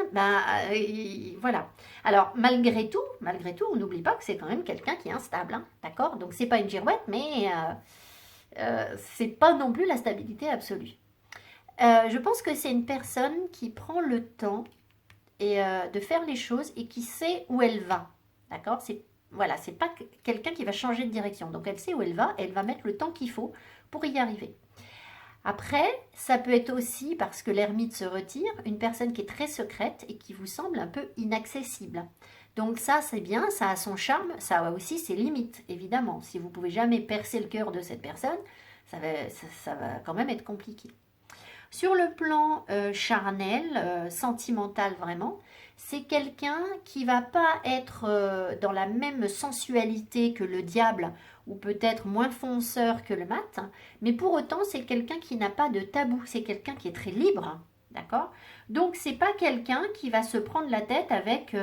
voilà. Alors, malgré tout, on n'oublie pas que c'est quand même quelqu'un qui est instable, hein, d'accord? Donc, c'est pas une girouette, mais c'est pas non plus la stabilité absolue. Je pense que c'est une personne qui prend le temps de faire les choses et qui sait où elle va, d'accord? Voilà, c'est pas quelqu'un qui va changer de direction. Donc, elle sait où elle va mettre le temps qu'il faut pour y arriver. Après, ça peut être aussi, parce que l'ermite se retire, une personne qui est très secrète et qui vous semble un peu inaccessible. Donc ça, c'est bien, ça a son charme, ça a aussi ses limites, évidemment. Si vous ne pouvez jamais percer le cœur de cette personne, ça va quand même être compliqué. Sur le plan charnel, sentimental vraiment, c'est quelqu'un qui va pas être dans la même sensualité que le diable ou peut-être moins fonceur que le mat, mais pour autant c'est quelqu'un qui n'a pas de tabou, c'est quelqu'un qui est très libre, d'accord? Donc c'est pas quelqu'un qui va se prendre la tête avec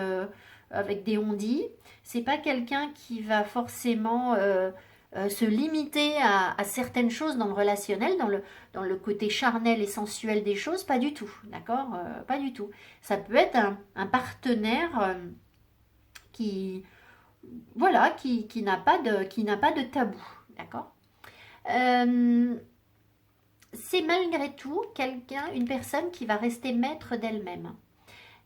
des on-dit, c'est pas quelqu'un qui va forcément se limiter à certaines choses dans le relationnel, dans le côté charnel et sensuel des choses, pas du tout, d'accord? Pas du tout. Ça peut être un partenaire qui, voilà, qui n'a pas de tabou, d'accord? C'est malgré tout une personne qui va rester maître d'elle-même.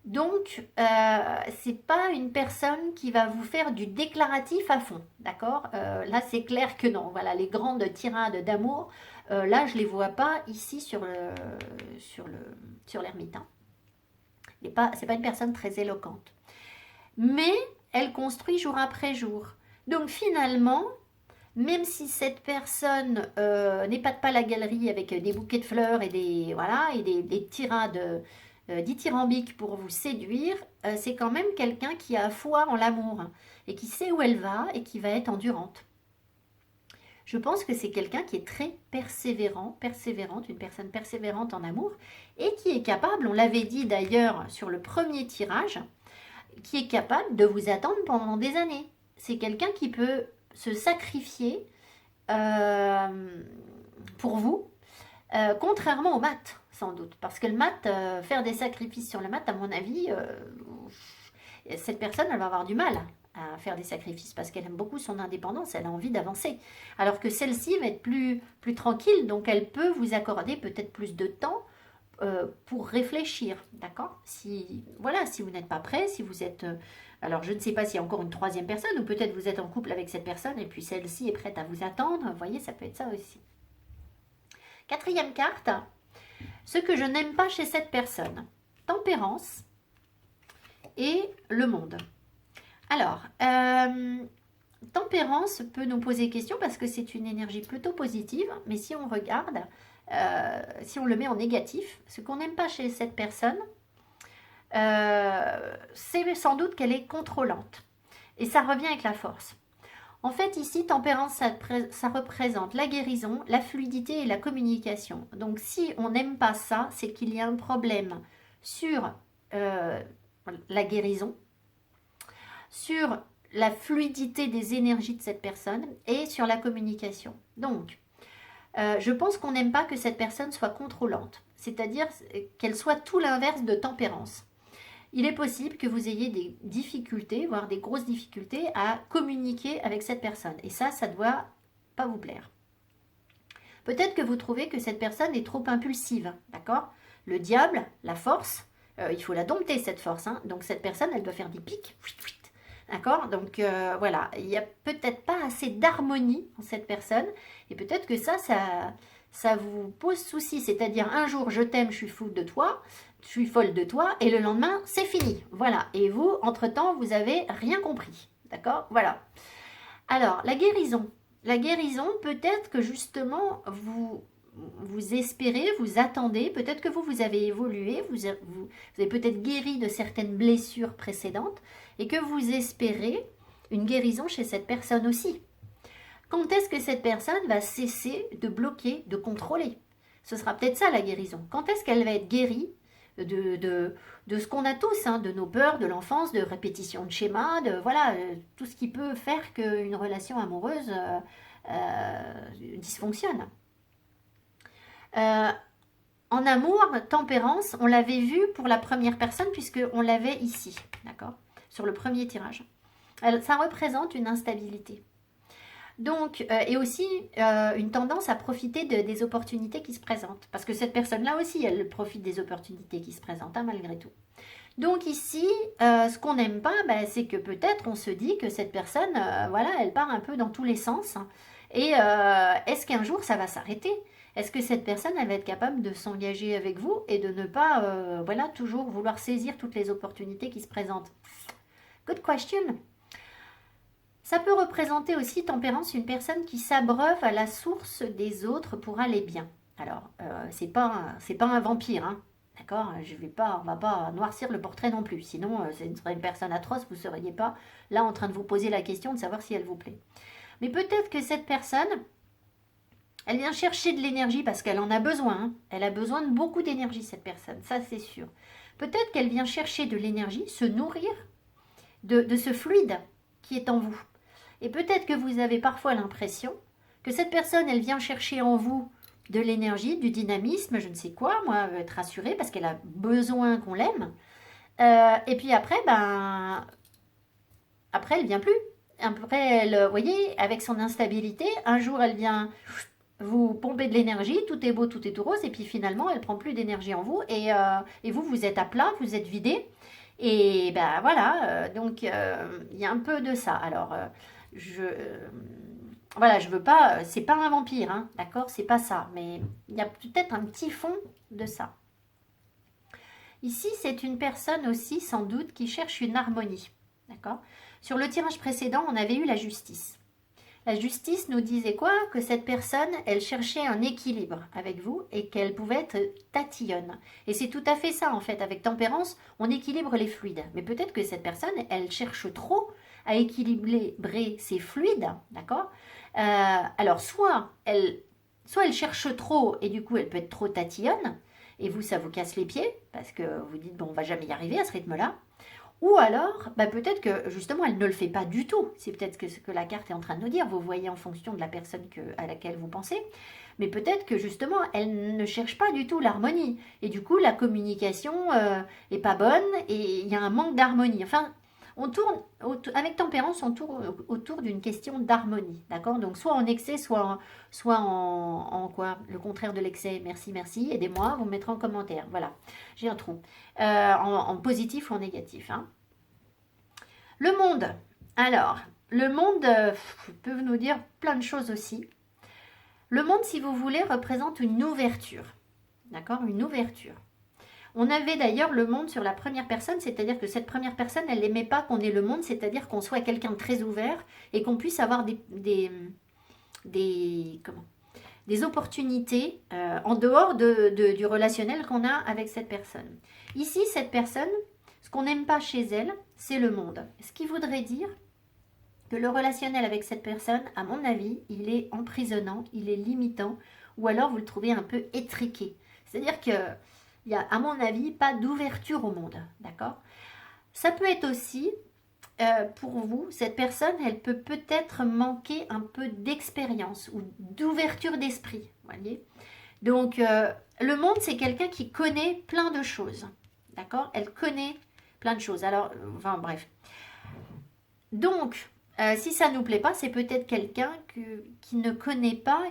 Donc, c'est pas une personne qui va vous faire du déclaratif à fond, d'accord? Là, c'est clair que non. Voilà, les grandes tirades d'amour, là, je les vois pas ici sur l'ermite. Hein. C'est pas une personne très éloquente. Mais elle construit jour après jour. Donc, finalement, même si cette personne n'épate pas la galerie avec des bouquets de fleurs et des tirades dithyrambique pour vous séduire, c'est quand même quelqu'un qui a foi en l'amour et qui sait où elle va et qui va être endurante. Je pense que c'est quelqu'un qui est très persévérante, une personne persévérante en amour et qui est capable, on l'avait dit d'ailleurs sur le premier tirage, qui est capable de vous attendre pendant des années. C'est quelqu'un qui peut se sacrifier pour vous, contrairement au mat. Sans doute. Parce que le mat, faire des sacrifices sur le mat, à mon avis, cette personne, elle va avoir du mal à faire des sacrifices parce qu'elle aime beaucoup son indépendance, elle a envie d'avancer. Alors que celle-ci va être plus tranquille, donc elle peut vous accorder peut-être plus de temps pour réfléchir, d'accord? Si vous n'êtes pas prêt, si vous êtes... alors, je ne sais pas s'il y a encore une troisième personne, ou peut-être vous êtes en couple avec cette personne et puis celle-ci est prête à vous attendre. Vous voyez, ça peut être ça aussi. Quatrième carte. Ce que je n'aime pas chez cette personne, tempérance et le monde. Alors, tempérance peut nous poser question parce que c'est une énergie plutôt positive, mais si on regarde, si on le met en négatif, ce qu'on n'aime pas chez cette personne, c'est sans doute qu'elle est contrôlante. Et ça revient avec la force. En fait, ici, tempérance, ça représente la guérison, la fluidité et la communication. Donc, si on n'aime pas ça, c'est qu'il y a un problème sur la guérison, sur la fluidité des énergies de cette personne et sur la communication. Donc, je pense qu'on n'aime pas que cette personne soit contrôlante, c'est-à-dire qu'elle soit tout l'inverse de tempérance. Il est possible que vous ayez des difficultés, voire des grosses difficultés à communiquer avec cette personne. Et ça ne doit pas vous plaire. Peut-être que vous trouvez que cette personne est trop impulsive, d'accord? Le diable, la force, il faut la dompter cette force. Hein. Donc cette personne, elle doit faire des pics, d'accord? Donc voilà, il n'y a peut-être pas assez d'harmonie en cette personne. Et peut-être que ça vous pose souci. C'est-à-dire un jour, je t'aime, je suis fou de toi. Je suis folle de toi, et le lendemain, c'est fini. Voilà. Et vous, entre-temps, vous avez rien compris. D'accord? Voilà. Alors, la guérison. La guérison, peut-être que justement, vous espérez, vous attendez, peut-être que vous avez évolué, vous avez peut-être guéri de certaines blessures précédentes, et que vous espérez une guérison chez cette personne aussi. Quand est-ce que cette personne va cesser de bloquer, de contrôler? Ce sera peut-être ça la guérison. Quand est-ce qu'elle va être guérie de ce qu'on a tous, hein, de nos peurs, de l'enfance, de répétition de schémas, tout ce qui peut faire qu'une relation amoureuse dysfonctionne. En amour, tempérance, on l'avait vu pour la première personne puisqu'on l'avait ici, d'accord? Sur le premier tirage. Ça représente une instabilité. Donc, et aussi une tendance à profiter des opportunités qui se présentent. Parce que cette personne-là aussi, elle profite des opportunités qui se présentent, hein, malgré tout. Donc ici, ce qu'on n'aime pas, ben, c'est que peut-être on se dit que cette personne, voilà, elle part un peu dans tous les sens. Et est-ce qu'un jour ça va s'arrêter? Est-ce que cette personne, elle va être capable de s'engager avec vous et de ne pas, voilà, toujours vouloir saisir toutes les opportunités qui se présentent? Good question. Ça peut représenter aussi, tempérance, une personne qui s'abreuve à la source des autres pour aller bien. Alors, c'est pas un vampire, hein. D'accord? On va pas noircir le portrait non plus. Sinon, ce serait une personne atroce, vous ne seriez pas là en train de vous poser la question de savoir si elle vous plaît. Mais peut-être que cette personne, elle vient chercher de l'énergie parce qu'elle en a besoin. Hein. Elle a besoin de beaucoup d'énergie, cette personne, ça c'est sûr. Peut-être qu'elle vient chercher de l'énergie, se nourrir de ce fluide qui est en vous. Et peut-être que vous avez parfois l'impression que cette personne, elle vient chercher en vous de l'énergie, du dynamisme, je ne sais quoi, moi, être rassurée parce qu'elle a besoin qu'on l'aime. Et puis après, après, elle vient plus. Après, elle, vous voyez, avec son instabilité, un jour, elle vient vous pomper de l'énergie, tout est beau, tout est tout rose, et puis finalement, elle prend plus d'énergie en vous, et vous, vous êtes à plat, vous êtes vidé. Et ben voilà, donc il y a un peu de ça. Alors, voilà, je veux pas, c'est pas un vampire, hein, d'accord, c'est pas ça, mais il y a peut-être un petit fond de ça. Ici, c'est une personne aussi, sans doute, qui cherche une harmonie, d'accord. Sur le tirage précédent, on avait eu la justice. La justice nous disait quoi? Que cette personne, elle cherchait un équilibre avec vous et qu'elle pouvait être tatillonne. Et c'est tout à fait ça, en fait. Avec tempérance, on équilibre les fluides. Mais peut-être que cette personne, elle cherche trop à équilibrer ses fluides, d'accord? Alors, soit elle cherche trop et du coup, elle peut être trop tatillonne. Et vous, ça vous casse les pieds parce que vous dites, bon, on va jamais y arriver à ce rythme-là. Ou alors, peut-être que justement, elle ne le fait pas du tout. C'est peut-être ce que la carte est en train de nous dire. Vous voyez en fonction de la personne à laquelle vous pensez. Mais peut-être que justement, elle ne cherche pas du tout l'harmonie. Et du coup, la communication est pas bonne et il y a un manque d'harmonie. Enfin, on tourne, avec tempérance, on tourne autour d'une question d'harmonie. D'accord? Donc, soit en excès, soit en quoi? Le contraire de l'excès. Merci, merci. Aidez-moi, vous me mettrez en commentaire. Voilà, j'ai un trou. En positif ou en négatif. Hein. Le monde. Alors, le monde peut nous dire plein de choses aussi. Le monde, si vous voulez, représente une ouverture. D'accord? Une ouverture. On avait d'ailleurs le monde sur la première personne, c'est-à-dire que cette première personne, elle n'aimait pas qu'on ait le monde, c'est-à-dire qu'on soit quelqu'un de très ouvert et qu'on puisse avoir des opportunités en dehors du relationnel qu'on a avec cette personne. Ici, cette personne, ce qu'on n'aime pas chez elle, c'est le monde. Ce qui voudrait dire que le relationnel avec cette personne, à mon avis, il est emprisonnant, il est limitant, ou alors vous le trouvez un peu étriqué. C'est-à-dire qu'il n'y a, à mon avis, pas d'ouverture au monde. D'accord? Ça peut être aussi pour vous, cette personne, elle peut peut-être manquer un peu d'expérience ou d'ouverture d'esprit. Voyez. Donc, le monde, c'est quelqu'un qui connaît plein de choses. D'accord? Elle connaît plein de choses. Alors, enfin, bref. Donc, si ça ne nous plaît pas, c'est peut-être quelqu'un qui ne connaît pas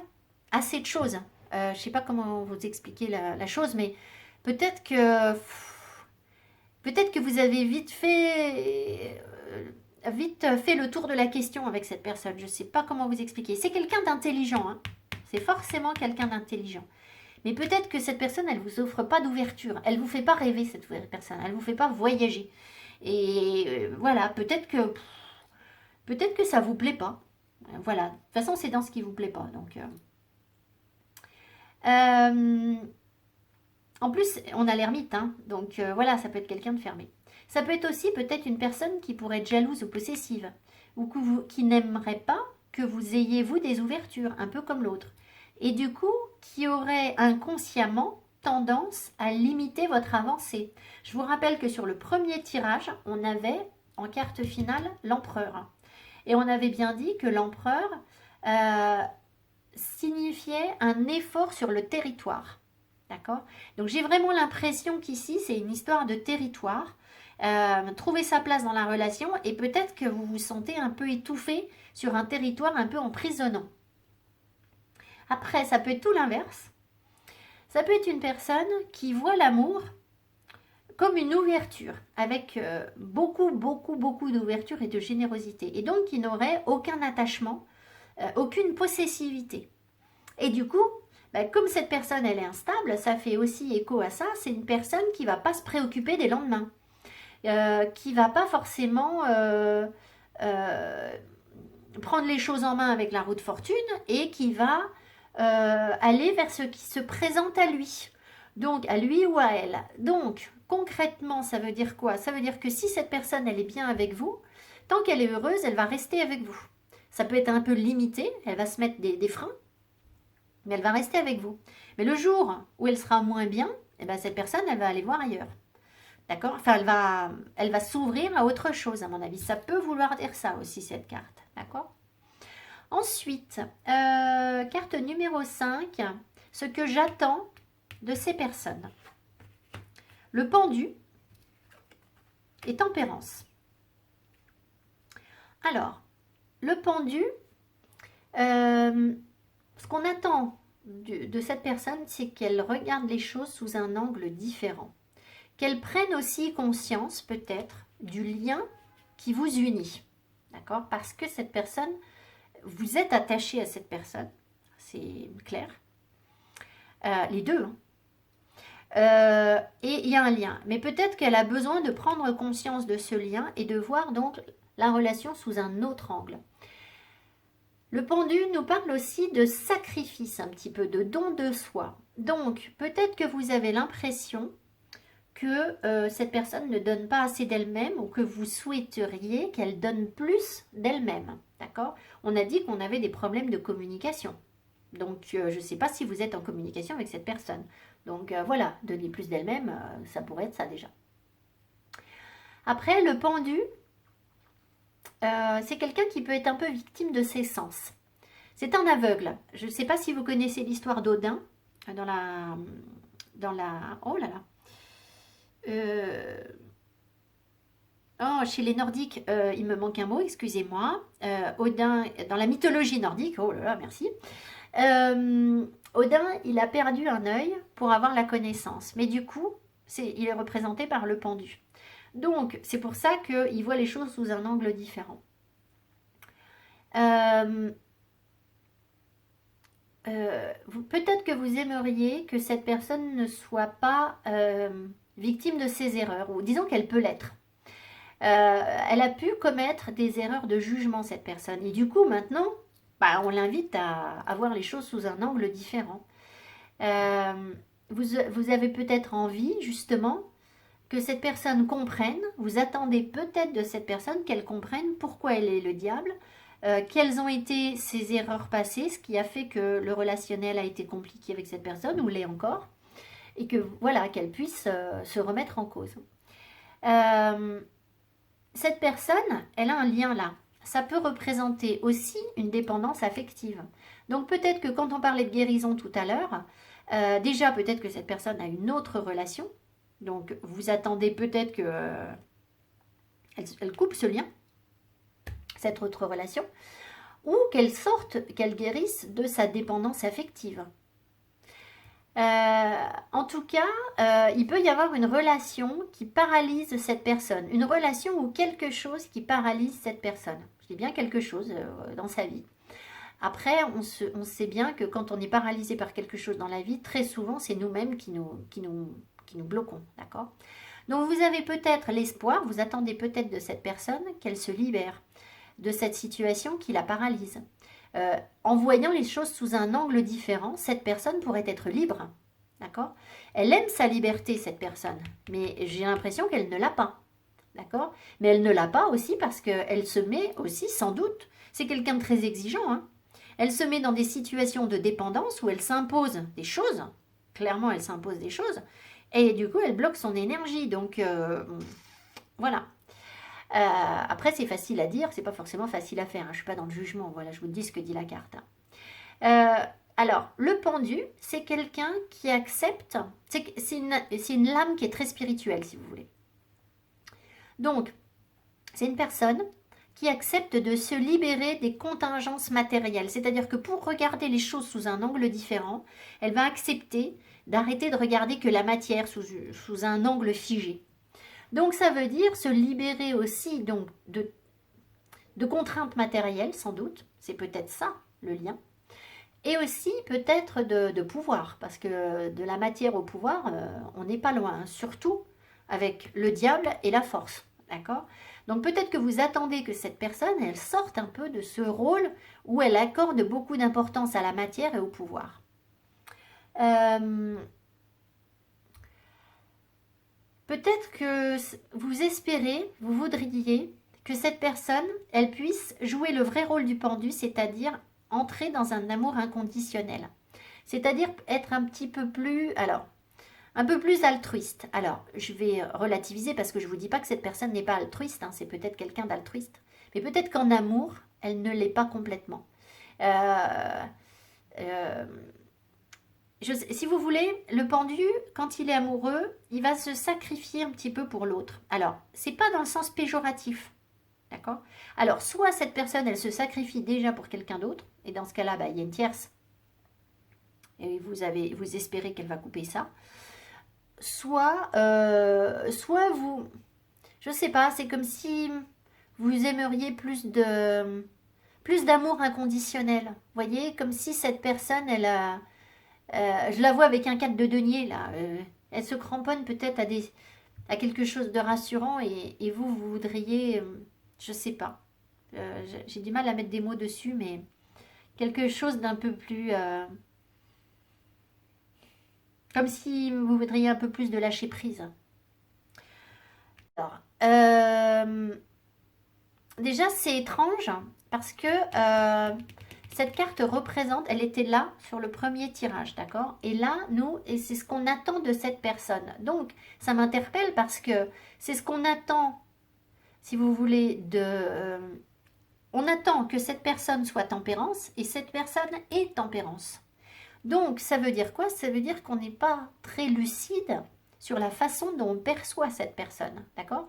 assez de choses. Je ne sais pas comment vous expliquer la chose, mais peut-être que vous avez vite fait le tour de la question avec cette personne. Je ne sais pas comment vous expliquer. C'est quelqu'un d'intelligent. Hein. C'est forcément quelqu'un d'intelligent. Mais peut-être que cette personne, elle ne vous offre pas d'ouverture. Elle ne vous fait pas rêver, cette personne. Elle ne vous fait pas voyager. Et voilà, peut-être que ça ne vous plaît pas. Voilà. De toute façon, c'est dans ce qui ne vous plaît pas. Donc, en plus, on a l'ermite. Hein, donc, voilà, ça peut être quelqu'un de fermé. Ça peut être aussi peut-être une personne qui pourrait être jalouse ou possessive. Ou qui n'aimerait pas que vous ayez, vous, des ouvertures, un peu comme l'autre. Et du coup, qui aurait inconsciemment tendance à limiter votre avancée. Je vous rappelle que sur le premier tirage, on avait en carte finale l'empereur. Et on avait bien dit que l'empereur signifiait un effort sur le territoire. D'accord? Donc j'ai vraiment l'impression qu'ici, c'est une histoire de territoire. Trouver sa place dans la relation et peut-être que vous vous sentez un peu étouffé sur un territoire un peu emprisonnant. Après, ça peut être tout l'inverse. Ça peut être une personne qui voit l'amour comme une ouverture, avec beaucoup, beaucoup, beaucoup d'ouverture et de générosité. Et donc, qui n'aurait aucun attachement, aucune possessivité. Et du coup, comme cette personne, elle est instable, ça fait aussi écho à ça, c'est une personne qui ne va pas se préoccuper des lendemains. Qui ne va pas forcément prendre les choses en main avec la roue de fortune et qui va aller vers ce qui se présente à lui. Donc, à lui ou à elle. Donc, concrètement, ça veut dire quoi? Ça veut dire que si cette personne, elle est bien avec vous, tant qu'elle est heureuse, elle va rester avec vous. Ça peut être un peu limité, elle va se mettre des freins, mais elle va rester avec vous. Mais le jour où elle sera moins bien, eh ben, cette personne, elle va aller voir ailleurs. D'accord? Enfin, elle va s'ouvrir à autre chose, à mon avis. Ça peut vouloir dire ça aussi, cette carte. D'accord? Ensuite, carte numéro 5, ce que j'attends de ces personnes. Le pendu et tempérance. Alors, le pendu, ce qu'on attend de cette personne, c'est qu'elle regarde les choses sous un angle différent. Qu'elle prenne aussi conscience, peut-être, du lien qui vous unit. D'accord? Parce que cette personne, vous êtes attaché à cette personne, c'est clair. Les deux, hein. Et il y a un lien. Mais peut-être qu'elle a besoin de prendre conscience de ce lien et de voir donc la relation sous un autre angle. Le pendu nous parle aussi de sacrifice, un petit peu, de don de soi. Donc, peut-être que vous avez l'impression que cette personne ne donne pas assez d'elle-même ou que vous souhaiteriez qu'elle donne plus d'elle-même. D'accord? On a dit qu'on avait des problèmes de communication. Donc, je ne sais pas si vous êtes en communication avec cette personne. Donc, voilà, donner plus d'elle-même, ça pourrait être ça déjà. Après, le pendu, c'est quelqu'un qui peut être un peu victime de ses sens. C'est un aveugle. Je ne sais pas si vous connaissez l'histoire d'Odin dans la... Oh là là. Chez les Nordiques, il me manque un mot, excusez-moi. Odin, dans la mythologie nordique, oh là là, merci. Odin, il a perdu un œil pour avoir la connaissance. Mais du coup, il est représenté par le pendu. Donc, c'est pour ça qu'il voit les choses sous un angle différent. Peut-être que vous aimeriez que cette personne ne soit pas victime de ses erreurs, ou disons qu'elle peut l'être. Elle a pu commettre des erreurs de jugement, cette personne. Et du coup, maintenant, on l'invite à voir les choses sous un angle différent. Vous avez peut-être envie, justement, que cette personne comprenne. Vous attendez peut-être de cette personne qu'elle comprenne pourquoi elle est le diable, quelles ont été ses erreurs passées, ce qui a fait que le relationnel a été compliqué avec cette personne, ou l'est encore, et que voilà, qu'elle puisse se remettre en cause. Cette personne, elle a un lien là. Ça peut représenter aussi une dépendance affective. Donc peut-être que quand on parlait de guérison tout à l'heure, déjà peut-être que cette personne a une autre relation. Donc vous attendez peut-être qu'elle coupe ce lien, cette autre relation, ou qu'elle sorte, qu'elle guérisse de sa dépendance affective. En tout cas, il peut y avoir une relation qui paralyse cette personne, une relation ou quelque chose qui paralyse cette personne. Je dis bien quelque chose dans sa vie. Après, on sait bien que quand on est paralysé par quelque chose dans la vie, très souvent, c'est nous-mêmes qui nous bloquons, d'accord? Donc, vous avez peut-être l'espoir, vous attendez peut-être de cette personne qu'elle se libère de cette situation qui la paralyse. En voyant les choses sous un angle différent, cette personne pourrait être libre, d'accord? Elle aime sa liberté, cette personne, mais j'ai l'impression qu'elle ne l'a pas, d'accord? Mais elle ne l'a pas aussi parce qu'elle se met aussi, sans doute, c'est quelqu'un de très exigeant, hein? Elle se met dans des situations de dépendance où elle s'impose des choses, clairement elle s'impose des choses, et du coup elle bloque son énergie, donc voilà. Après, c'est facile à dire, c'est pas forcément facile à faire. Hein. Je suis pas dans le jugement. Voilà, je vous dis ce que dit la carte. Alors, le pendu, c'est quelqu'un qui accepte, c'est une lame qui est très spirituelle, si vous voulez. Donc, c'est une personne qui accepte de se libérer des contingences matérielles. C'est-à-dire que pour regarder les choses sous un angle différent, elle va accepter d'arrêter de regarder que la matière sous un angle figé. Donc ça veut dire se libérer aussi donc, de contraintes matérielles, sans doute. C'est peut-être ça, le lien. Et aussi peut-être de pouvoir, parce que de la matière au pouvoir, on n'est pas loin, hein, surtout avec le diable et la force. D'accord? Donc peut-être que vous attendez que cette personne, elle sorte un peu de ce rôle où elle accorde beaucoup d'importance à la matière et au pouvoir. Peut-être que vous espérez, vous voudriez que cette personne, elle puisse jouer le vrai rôle du pendu, c'est-à-dire entrer dans un amour inconditionnel. C'est-à-dire être un petit peu plus, alors, un peu plus altruiste. Alors, je vais relativiser parce que je ne vous dis pas que cette personne n'est pas altruiste, hein, c'est peut-être quelqu'un d'altruiste. Mais peut-être qu'en amour, elle ne l'est pas complètement. Si vous voulez, le pendu, quand il est amoureux, il va se sacrifier un petit peu pour l'autre. Alors, c'est pas dans le sens péjoratif. D'accord? Alors, soit cette personne, elle se sacrifie déjà pour quelqu'un d'autre, et dans ce cas-là, il y a une tierce, et vous espérez qu'elle va couper ça. Soit vous, je sais pas, c'est comme si vous aimeriez plus d'amour inconditionnel. Vous voyez, comme si cette personne, je la vois avec un cadre de denier là. Elle se cramponne peut-être à quelque chose de rassurant et vous voudriez, je sais pas. J'ai du mal à mettre des mots dessus, mais quelque chose d'un peu plus, comme si vous voudriez un peu plus de lâcher prise. Alors, déjà c'est étrange parce que cette carte représente, elle était là sur le premier tirage, d'accord? Et là, et c'est ce qu'on attend de cette personne. Donc, ça m'interpelle parce que c'est ce qu'on attend, si vous voulez, on attend que cette personne soit tempérance et cette personne est tempérance. Donc, ça veut dire quoi? Ça veut dire qu'on n'est pas très lucide sur la façon dont on perçoit cette personne, d'accord?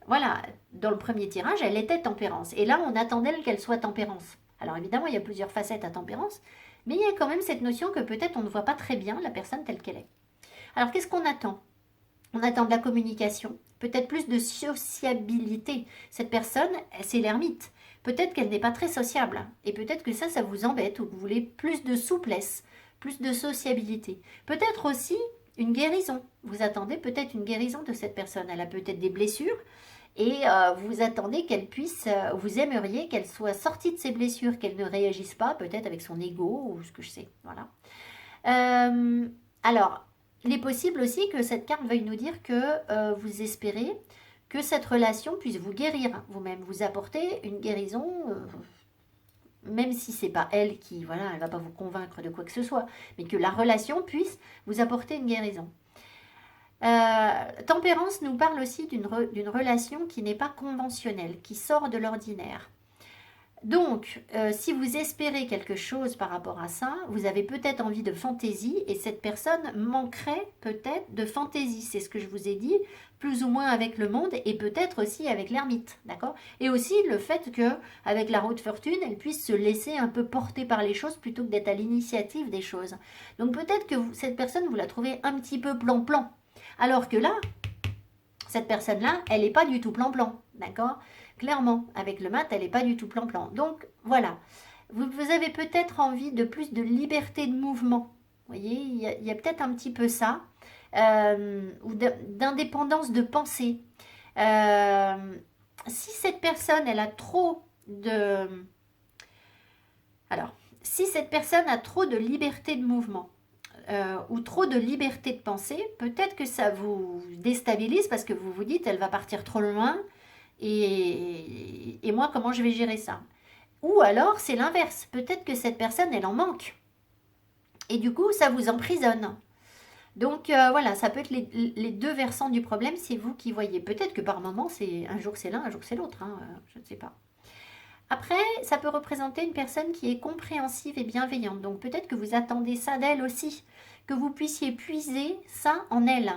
Voilà, dans le premier tirage, elle était tempérance. Et là, on attendait qu'elle soit tempérance. Alors évidemment, il y a plusieurs facettes à tempérance, mais il y a quand même cette notion que peut-être on ne voit pas très bien la personne telle qu'elle est. Alors qu'est-ce qu'on attend? On attend de la communication, peut-être plus de sociabilité. Cette personne, c'est l'ermite. Peut-être qu'elle n'est pas très sociable, et peut-être que ça vous embête, ou que vous voulez plus de souplesse, plus de sociabilité. Peut-être aussi une guérison. Vous attendez peut-être une guérison de cette personne. Elle a peut-être des blessures, et vous attendez qu'elle puisse, vous aimeriez qu'elle soit sortie de ses blessures, qu'elle ne réagisse pas peut-être avec son ego ou ce que je sais. Voilà. Alors, il est possible aussi que cette carte veuille nous dire que vous espérez que cette relation puisse vous guérir vous-même, vous apporter une guérison, même si c'est pas elle qui, voilà, elle va pas vous convaincre de quoi que ce soit, mais que la relation puisse vous apporter une guérison. Tempérance nous parle aussi d'une relation qui n'est pas conventionnelle, qui sort de l'ordinaire. Donc, si vous espérez quelque chose par rapport à ça, vous avez peut-être envie de fantaisie et cette personne manquerait peut-être de fantaisie. C'est ce que je vous ai dit, plus ou moins avec le monde et peut-être aussi avec l'ermite, d'accord? Et aussi le fait que avec la haute fortune, elle puisse se laisser un peu porter par les choses plutôt que d'être à l'initiative des choses. Donc peut-être que cette personne, vous la trouvez un petit peu plan-plan. Alors que là, cette personne-là, elle n'est pas du tout plan-plan, d'accord? Clairement, avec le mat, elle n'est pas du tout plan-plan. Donc, voilà. Vous avez peut-être envie de plus de liberté de mouvement. Vous voyez, il y a peut-être un petit peu ça. Ou d'indépendance de pensée. Si cette personne, elle a trop de... Alors, si cette personne a trop de liberté de mouvement, ou trop de liberté de penser, peut-être que ça vous déstabilise parce que vous vous dites elle va partir trop loin et moi comment je vais gérer ça? Ou alors c'est l'inverse, peut-être que cette personne elle en manque et du coup ça vous emprisonne. Donc voilà, ça peut être les deux versants du problème, c'est vous qui voyez. Peut-être que par moment, un jour c'est l'un, un jour c'est l'autre, hein, je ne sais pas. Après, ça peut représenter une personne qui est compréhensive et bienveillante. Donc peut-être que vous attendez ça d'elle aussi, que vous puissiez puiser ça en elle.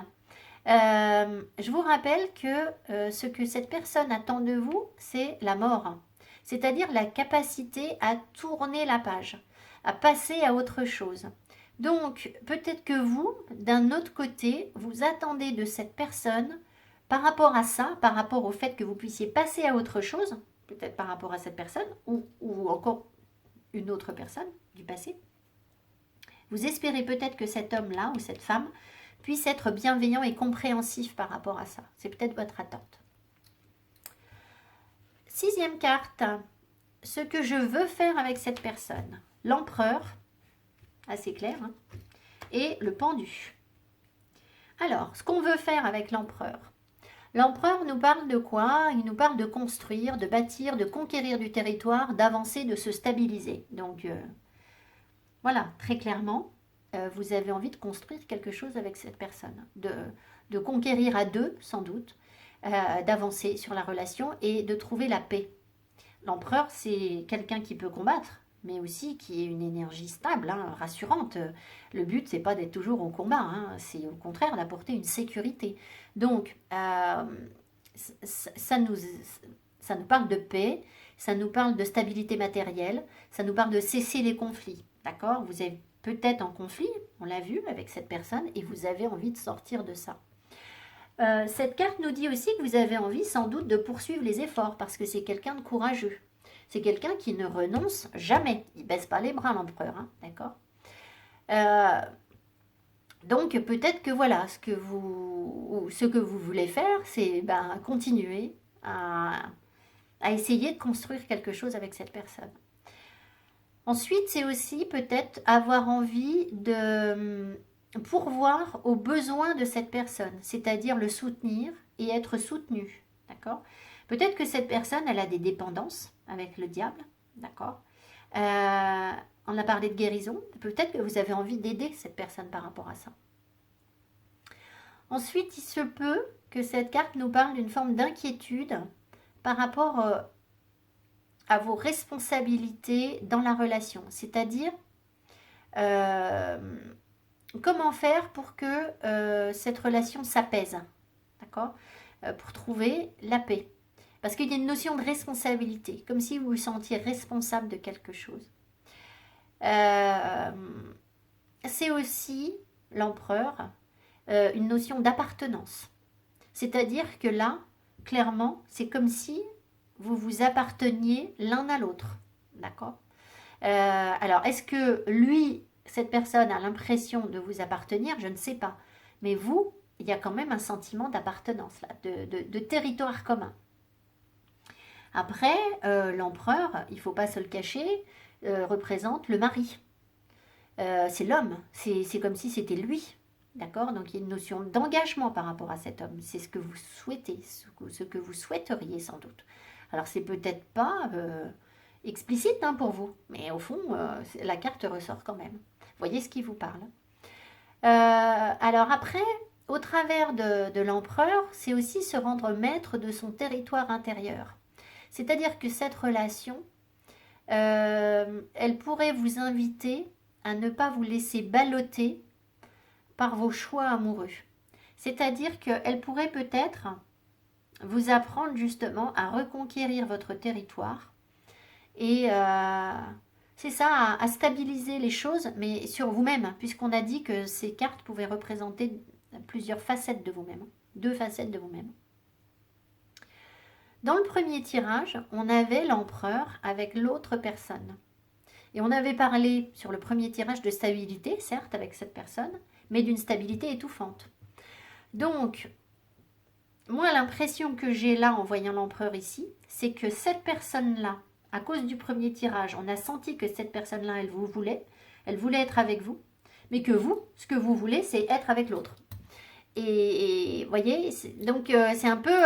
Je vous rappelle que ce que cette personne attend de vous, c'est la mort. C'est-à-dire la capacité à tourner la page, à passer à autre chose. Donc peut-être que vous, d'un autre côté, vous attendez de cette personne, par rapport à ça, par rapport au fait que vous puissiez passer à autre chose, peut-être par rapport à cette personne, ou encore une autre personne du passé, vous espérez peut-être que cet homme-là ou cette femme puisse être bienveillant et compréhensif par rapport à ça. C'est peut-être votre attente. 6e carte, ce que je veux faire avec cette personne. L'empereur, assez clair, hein, et le pendu. Alors, ce qu'on veut faire avec l'empereur. L'empereur nous parle de quoi? Il nous parle de construire, de bâtir, de conquérir du territoire, d'avancer, de se stabiliser. Donc, voilà, très clairement, vous avez envie de construire quelque chose avec cette personne, de conquérir à deux, sans doute, d'avancer sur la relation et de trouver la paix. L'empereur, c'est quelqu'un qui peut combattre, mais aussi qui est une énergie stable, hein, rassurante. Le but, c'est pas d'être toujours au combat, hein, c'est au contraire d'apporter une sécurité. Donc, ça nous parle de paix, ça nous parle de stabilité matérielle, ça nous parle de cesser les conflits. D'accord? Vous êtes peut-être en conflit, on l'a vu avec cette personne, et vous avez envie de sortir de ça. Cette carte nous dit aussi que vous avez envie sans doute de poursuivre les efforts parce que c'est quelqu'un de courageux. C'est quelqu'un qui ne renonce jamais. Il ne baisse pas les bras, l'empereur, hein, d'accord? Donc peut-être que voilà, ce que vous voulez faire, c'est continuer à essayer de construire quelque chose avec cette personne. Ensuite, c'est aussi peut-être avoir envie de pourvoir aux besoins de cette personne, c'est-à-dire le soutenir et être soutenu, d'accord? Peut-être que cette personne, elle a des dépendances avec le diable, d'accord? On a parlé de guérison, peut-être que vous avez envie d'aider cette personne par rapport à ça. Ensuite, il se peut que cette carte nous parle d'une forme d'inquiétude par rapport à vos responsabilités dans la relation, c'est-à-dire comment faire pour que cette relation s'apaise, d'accord, pour trouver la paix. Parce qu'il y a une notion de responsabilité, comme si vous vous sentiez responsable de quelque chose. C'est aussi, l'empereur, une notion d'appartenance. C'est-à-dire que là, clairement, c'est comme si vous vous apparteniez l'un à l'autre. D'accord? Alors, est-ce que lui, cette personne, a l'impression de vous appartenir? Je ne sais pas. Mais vous, il y a quand même un sentiment d'appartenance, là, de territoire commun. Après, l'empereur, il ne faut pas se le cacher, représente le mari. C'est l'homme. C'est comme si c'était lui. D'accord? Donc, il y a une notion d'engagement par rapport à cet homme. C'est ce que vous souhaitez, ce que vous souhaiteriez sans doute. Alors, c'est peut-être pas explicite hein, pour vous, mais au fond, la carte ressort quand même. Voyez ce qui vous parle. Alors après, au travers de l'empereur, c'est aussi se rendre maître de son territoire intérieur. C'est-à-dire que cette relation, elle pourrait vous inviter à ne pas vous laisser balloter par vos choix amoureux. C'est-à-dire qu'elle pourrait peut-être vous apprendre justement à reconquérir votre territoire et c'est ça, à stabiliser les choses, mais sur vous-même, puisqu'on a dit que ces cartes pouvaient représenter plusieurs facettes de vous-même, 2 facettes de vous-même. Dans le premier tirage, on avait l'empereur avec l'autre personne. Et on avait parlé sur le premier tirage de stabilité, certes, avec cette personne, mais d'une stabilité étouffante. Donc, moi, l'impression que j'ai là en voyant l'empereur ici, c'est que cette personne-là, à cause du premier tirage, on a senti que cette personne-là, elle voulait être avec vous, mais que vous, ce que vous voulez, c'est être avec l'autre. Et vous voyez, donc c'est un peu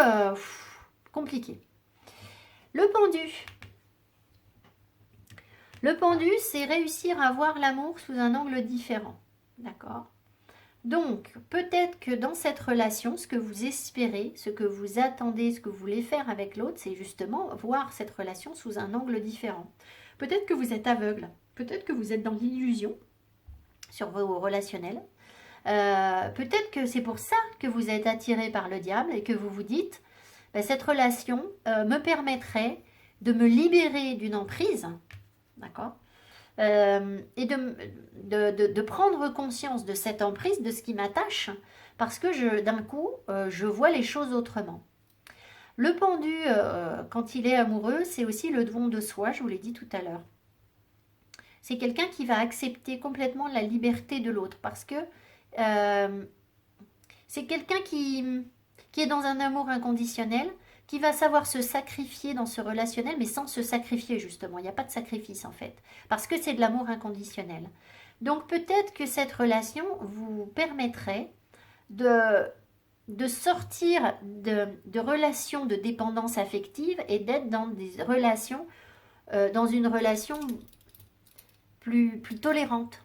compliqué. Le pendu. Le pendu, c'est réussir à voir l'amour sous un angle différent. D'accord? Donc, peut-être que dans cette relation, ce que vous espérez, ce que vous attendez, ce que vous voulez faire avec l'autre, c'est justement voir cette relation sous un angle différent. Peut-être que vous êtes aveugle, peut-être que vous êtes dans l'illusion sur vos relationnels. Peut-être que c'est pour ça que vous êtes attiré par le diable et que vous vous dites, ben, cette relation me permettrait de me libérer d'une emprise, d'accord, et de prendre conscience de cette emprise, de ce qui m'attache, parce que d'un coup, je vois les choses autrement. Le pendu, quand il est amoureux, c'est aussi le don de soi, je vous l'ai dit tout à l'heure. C'est quelqu'un qui va accepter complètement la liberté de l'autre, parce que c'est quelqu'un qui est dans un amour inconditionnel, qui va savoir se sacrifier dans ce relationnel, mais sans se sacrifier justement. Il n'y a pas de sacrifice en fait, parce que c'est de l'amour inconditionnel. Donc peut-être que cette relation vous permettrait de sortir de relations de dépendance affective et d'être dans des relations, dans une relation plus tolérante,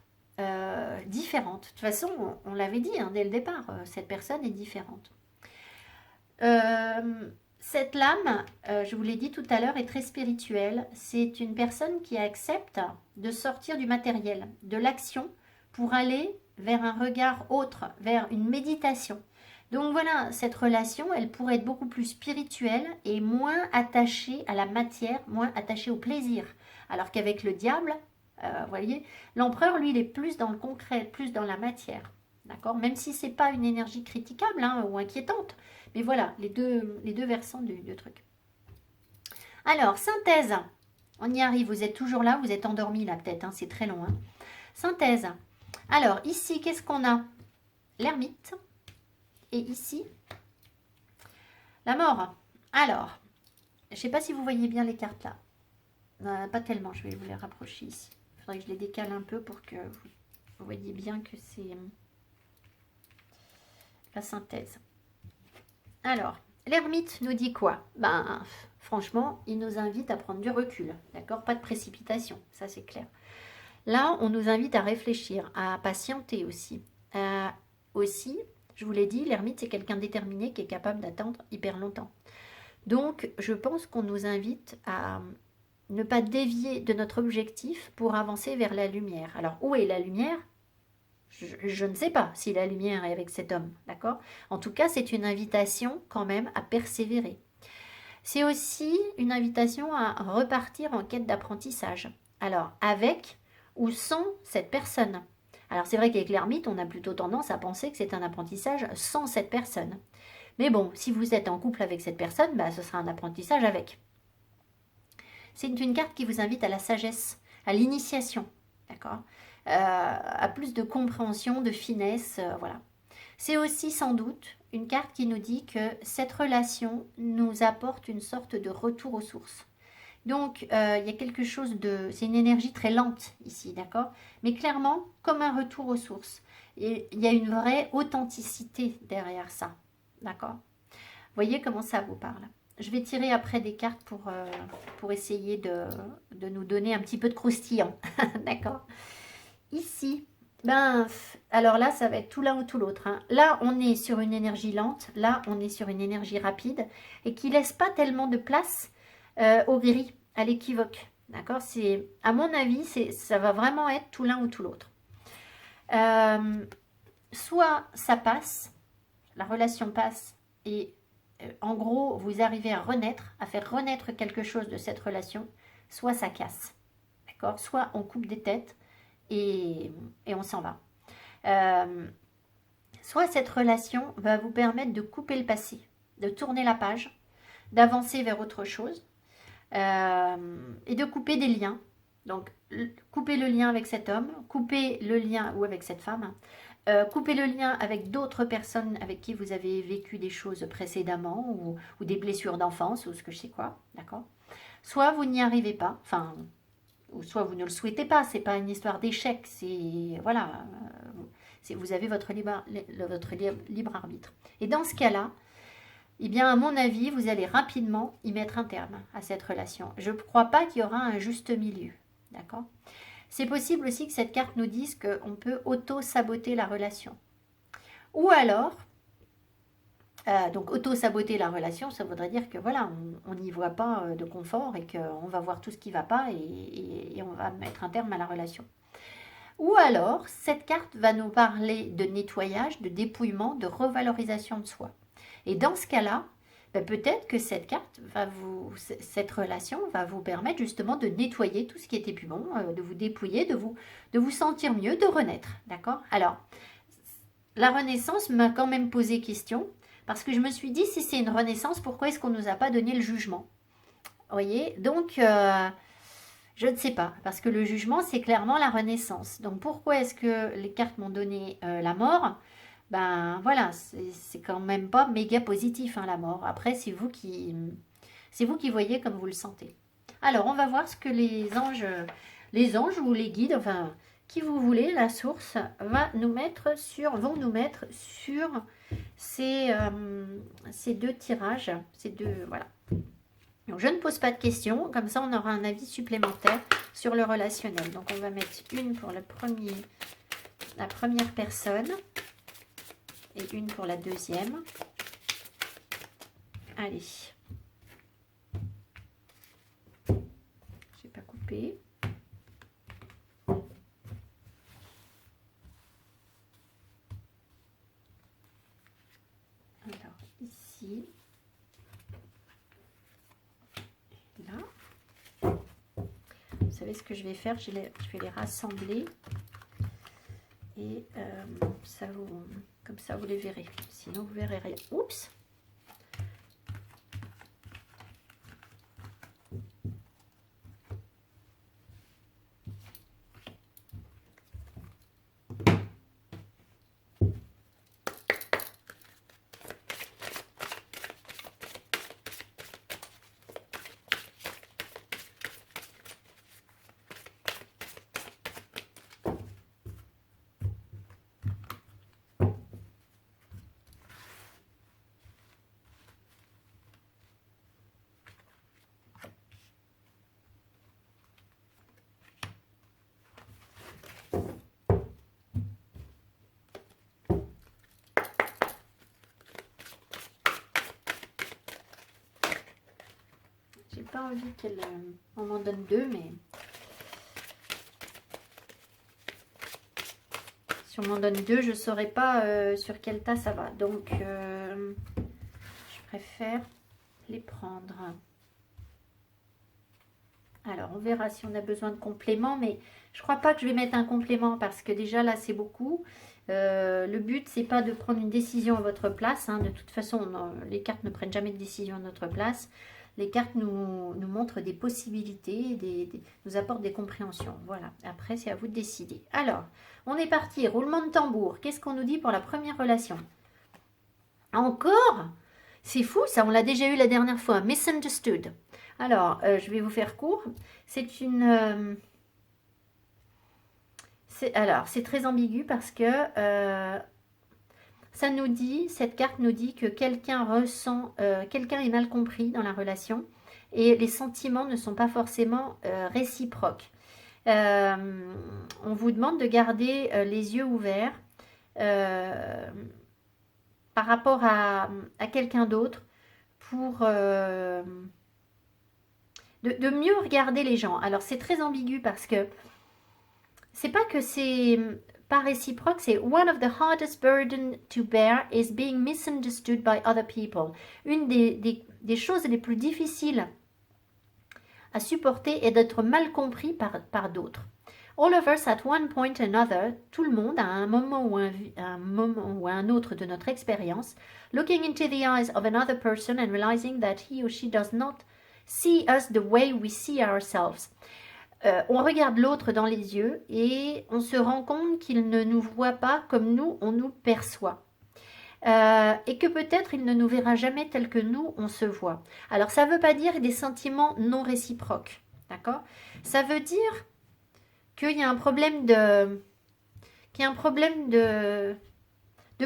différente. De toute façon, on l'avait dit dès le départ, cette personne est différente. Cette lame, je vous l'ai dit tout à l'heure, est très spirituelle. C'est une personne qui accepte de sortir du matériel, de l'action, pour aller vers un regard autre, vers une méditation. Donc voilà, cette relation, elle pourrait être beaucoup plus spirituelle et moins attachée à la matière, moins attachée au plaisir. Alors qu'avec le diable, vous voyez, l'empereur, lui, il est plus dans le concret, plus dans la matière. D'accord. Même si ce n'est pas une énergie critiquable ou inquiétante. Mais voilà, les deux versants du truc. Alors, synthèse. On y arrive, vous êtes toujours là, vous êtes endormi là peut-être, c'est très long. Synthèse. Alors, ici, qu'est-ce qu'on a? L'ermite. Et ici, la mort. Alors, je ne sais pas si vous voyez bien les cartes là. Pas tellement, je vais vous les rapprocher ici. Il faudrait que je les décale un peu pour que vous voyez bien que c'est la synthèse. Alors, l'ermite nous dit quoi? Ben, franchement, il nous invite à prendre du recul, d'accord? Pas de précipitation, ça c'est clair. Là, on nous invite à réfléchir, à patienter aussi. Aussi, je vous l'ai dit, l'ermite, c'est quelqu'un déterminé qui est capable d'attendre hyper longtemps. Donc, je pense qu'on nous invite à ne pas dévier de notre objectif pour avancer vers la lumière. Alors, où est la lumière? Je ne sais pas si la lumière est avec cet homme, d'accord? En tout cas, c'est une invitation quand même à persévérer. C'est aussi une invitation à repartir en quête d'apprentissage. Alors, avec ou sans cette personne. Alors, c'est vrai qu'avec l'ermite, on a plutôt tendance à penser que c'est un apprentissage sans cette personne. Mais bon, si vous êtes en couple avec cette personne, bah, ce sera un apprentissage avec. C'est une carte qui vous invite à la sagesse, à l'initiation, d'accord? À plus de compréhension, de finesse, voilà. C'est aussi sans doute une carte qui nous dit que cette relation nous apporte une sorte de retour aux sources. Donc, il y a quelque chose de... C'est une énergie très lente ici, d'accord? Mais clairement, comme un retour aux sources. Et il y a une vraie authenticité derrière ça, d'accord? Voyez comment ça vous parle. Je vais tirer après des cartes pour essayer de nous donner un petit peu de croustillant, d'accord? Ici, ben, alors là, ça va être tout l'un ou tout l'autre. Là, on est sur une énergie lente. Là, on est sur une énergie rapide et qui laisse pas tellement de place au gris, à l'équivoque. D'accord? C'est, à mon avis, ça va vraiment être tout l'un ou tout l'autre. Soit ça passe, la relation passe et en gros, vous arrivez à renaître, à faire renaître quelque chose de cette relation, soit ça casse. D'accord? Soit on coupe des têtes et on s'en va. Soit cette relation va vous permettre de couper le passé, de tourner la page, d'avancer vers autre chose et de couper des liens. Donc, couper le lien avec cet homme, couper le lien ou avec cette femme, couper le lien avec d'autres personnes avec qui vous avez vécu des choses précédemment ou des blessures d'enfance ou ce que je sais quoi, d'accord? Soit vous n'y arrivez pas, enfin, ou soit vous ne le souhaitez pas, c'est pas une histoire d'échec, c'est, voilà, vous avez votre libre arbitre. Et dans ce cas-là, eh bien, à mon avis, vous allez rapidement y mettre un terme à cette relation. Je ne crois pas qu'il y aura un juste milieu, d'accord? C'est possible aussi que cette carte nous dise qu'on peut auto-saboter la relation. Ou alors, donc auto-saboter la relation, ça voudrait dire que voilà, on n'y voit pas de confort et qu'on va voir tout ce qui ne va pas et on va mettre un terme à la relation. Ou alors, cette carte va nous parler de nettoyage, de dépouillement, de revalorisation de soi. Et dans ce cas-là, peut-être que cette carte cette relation va vous permettre justement de nettoyer tout ce qui était plus bon, de vous dépouiller, de vous sentir mieux, de renaître. D'accord? Alors, la renaissance m'a quand même posé question, parce que je me suis dit, si c'est une renaissance, pourquoi est-ce qu'on ne nous a pas donné le jugement? Vous voyez? Donc, je ne sais pas, parce que le jugement, c'est clairement la renaissance. Donc, pourquoi est-ce que les cartes m'ont donné la mort? Ben voilà, c'est quand même pas méga positif, hein, la mort. Après, c'est vous qui voyez comme vous le sentez. Alors, on va voir ce que les anges ou les guides, enfin, qui vous voulez, la source, vont nous mettre sur ces deux tirages, voilà. Donc, je ne pose pas de questions, comme ça on aura un avis supplémentaire sur le relationnel. Donc, on va mettre une pour la première personne et une pour la deuxième. Allez. Je n'ai pas coupé. Alors, ici. Là. Vous savez ce que je vais faire? Je vais les rassembler. Et comme ça, vous les verrez. Sinon, vous verrez rien. Oups! J'ai pas envie on m'en donne deux, mais si on m'en donne deux, je ne saurais pas sur quel tas ça va. Donc, je préfère les prendre. Alors, on verra si on a besoin de compléments, mais je crois pas que je vais mettre un complément parce que déjà là, c'est beaucoup. Le but, c'est pas de prendre une décision à votre place. Hein. De toute façon, les cartes ne prennent jamais de décision à notre place. Les cartes nous montrent des possibilités, nous apportent des compréhensions. Voilà, après, c'est à vous de décider. Alors, on est parti. Roulement de tambour. Qu'est-ce qu'on nous dit pour la première relation? Encore? C'est fou, ça, on l'a déjà eu la dernière fois. Misunderstood. Alors, je vais vous faire court. C'est une... c'est très ambigu parce que cette carte nous dit que quelqu'un est mal compris dans la relation et les sentiments ne sont pas forcément réciproques. On vous demande de garder les yeux ouverts par rapport à quelqu'un d'autre pour de mieux regarder les gens. Alors, c'est très ambigu parce que c'est pas que c'est pas réciproque, c'est one of the hardest burden to bear is being misunderstood by other people. Une des choses les plus difficiles à supporter est d'être mal compris par d'autres. All of us at one point or another, tout le monde à un moment ou un autre de notre expérience, looking into the eyes of another person and realizing that he or she does not see us the way we see ourselves. On regarde l'autre dans les yeux et on se rend compte qu'il ne nous voit pas comme nous, on nous perçoit. Et que peut-être il ne nous verra jamais tel que nous, on se voit. Alors, ça ne veut pas dire des sentiments non réciproques. D'accord? Ça veut dire qu'il y a un problème de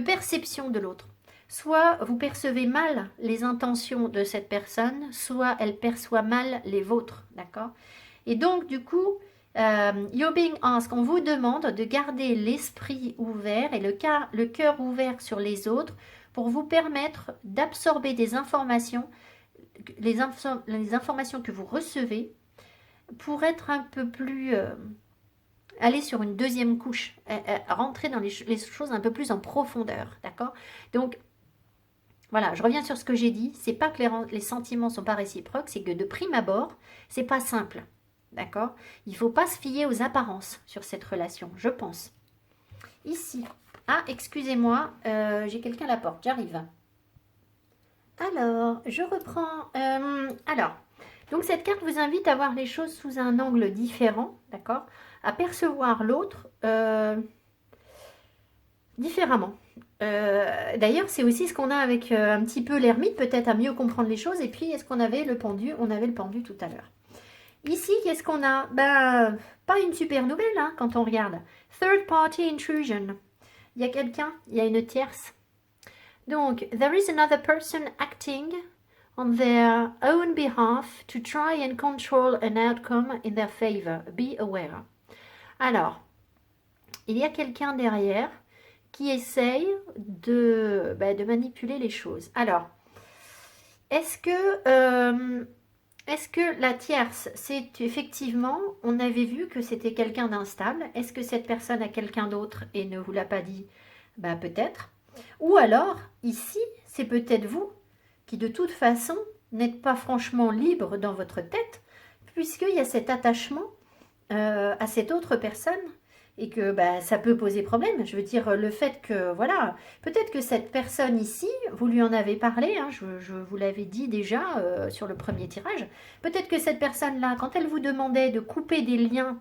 perception de l'autre. Soit vous percevez mal les intentions de cette personne, soit elle perçoit mal les vôtres. D'accord? Et donc, du coup, You're being asked, on vous demande de garder l'esprit ouvert et le cœur ouvert sur les autres pour vous permettre d'absorber des informations, les informations que vous recevez, pour être un peu plus... aller sur une deuxième couche, rentrer dans les choses un peu plus en profondeur, d'accord? Donc, voilà, je reviens sur ce que j'ai dit. C'est pas que les sentiments sont pas réciproques, c'est que de prime abord, c'est pas simple. D'accord? Il ne faut pas se fier aux apparences sur cette relation, je pense. Ici. Ah, excusez-moi, j'ai quelqu'un à la porte, j'arrive. Alors, je reprends. Alors, donc cette carte vous invite à voir les choses sous un angle différent, d'accord? À percevoir l'autre différemment. D'ailleurs, c'est aussi ce qu'on a avec un petit peu l'ermite, peut-être à mieux comprendre les choses. Et puis, est-ce qu'on avait le pendu? On avait le pendu tout à l'heure. Ici, qu'est-ce qu'on a? Ben, pas une super nouvelle hein, quand on regarde. Third party intrusion. Il y a quelqu'un, il y a une tierce. Donc, there is another person acting on their own behalf to try and control an outcome in their favor. Be aware. Alors, il y a quelqu'un derrière qui essaye de manipuler les choses. Alors, est-ce que la tierce, c'est effectivement, on avait vu que c'était quelqu'un d'instable. Est-ce que cette personne a quelqu'un d'autre et ne vous l'a pas dit? Ben, peut-être. Ou alors, ici, c'est peut-être vous qui, de toute façon, n'êtes pas franchement libre dans votre tête, puisqu'il y a cet attachement à cette autre personne et que ça peut poser problème. Je veux dire, le fait que, voilà, peut-être que cette personne ici, vous lui en avez parlé, hein, je vous l'avais dit déjà sur le premier tirage, peut-être que cette personne-là, quand elle vous demandait de couper des liens,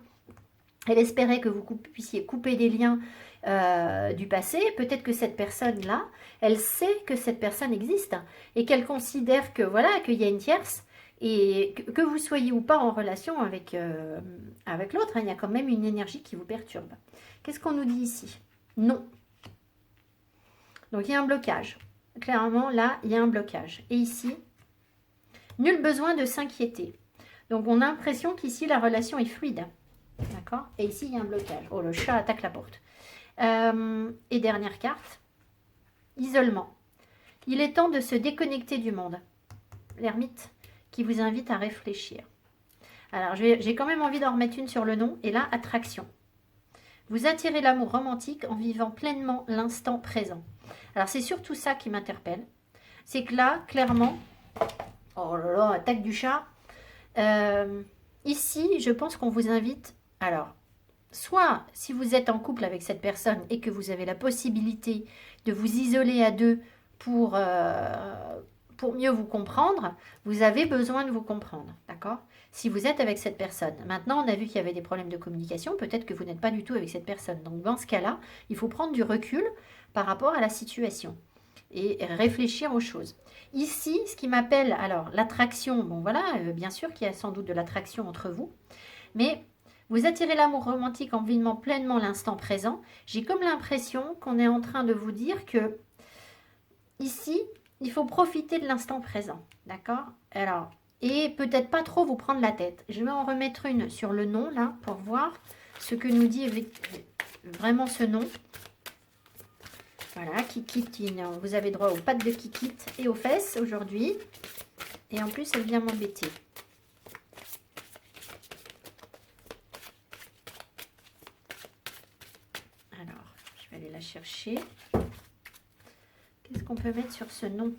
elle espérait que vous puissiez couper des liens du passé, peut-être que cette personne-là, elle sait que cette personne existe et qu'elle considère que, voilà, qu'il y a une tierce. Et que vous soyez ou pas en relation avec l'autre, hein, il y a quand même une énergie qui vous perturbe. Qu'est-ce qu'on nous dit ici? Non. Donc, il y a un blocage. Clairement, là, il y a un blocage. Et ici, nul besoin de s'inquiéter. Donc, on a l'impression qu'ici, la relation est fluide. D'accord? Et ici, il y a un blocage. Oh, le chat attaque la porte. Et dernière carte, isolement. Il est temps de se déconnecter du monde. L'ermite qui vous invite à réfléchir. Alors, j'ai quand même envie d'en remettre une sur le nom. Et là, attraction. Vous attirez l'amour romantique en vivant pleinement l'instant présent. Alors, c'est surtout ça qui m'interpelle. C'est que là, clairement... Oh là là, attaque du chat. Ici, je pense qu'on vous invite... Alors, soit si vous êtes en couple avec cette personne et que vous avez la possibilité de vous isoler à deux pour mieux vous comprendre, vous avez besoin de vous comprendre, d'accord? Si vous êtes avec cette personne. Maintenant, on a vu qu'il y avait des problèmes de communication, peut-être que vous n'êtes pas du tout avec cette personne. Donc, dans ce cas-là, il faut prendre du recul par rapport à la situation et réfléchir aux choses. Ici, ce qui m'appelle, alors, l'attraction, bon voilà, bien sûr qu'il y a sans doute de l'attraction entre vous, mais vous attirez l'amour romantique en vivant pleinement l'instant présent. J'ai comme l'impression qu'on est en train de vous dire que, ici, il faut profiter de l'instant présent, d'accord? Alors, et peut-être pas trop vous prendre la tête. Je vais en remettre une sur le nom, là, pour voir ce que nous dit vraiment ce nom. Voilà, Kikit, vous avez droit aux pattes de Kikit et aux fesses aujourd'hui. Et en plus, elle vient m'embêter. Alors, je vais aller la chercher. Qu'est-ce qu'on peut mettre sur ce nom?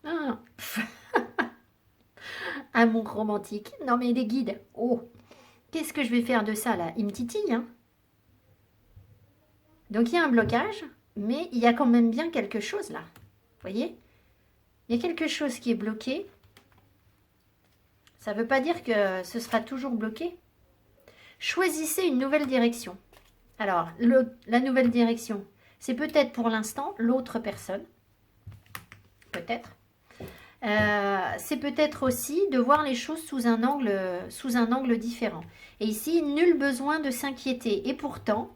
Ah. Amour romantique. Non mais les guides. Oh, qu'est-ce que je vais faire de ça là? Il me titille, hein? Donc il y a un blocage, mais il y a quand même bien quelque chose là. Vous voyez? Il y a quelque chose qui est bloqué. Ça ne veut pas dire que ce sera toujours bloqué. Choisissez une nouvelle direction. Alors, la nouvelle direction, c'est peut-être pour l'instant l'autre personne. Peut-être. C'est peut-être aussi de voir les choses sous un angle différent. Et ici, nul besoin de s'inquiéter. Et pourtant,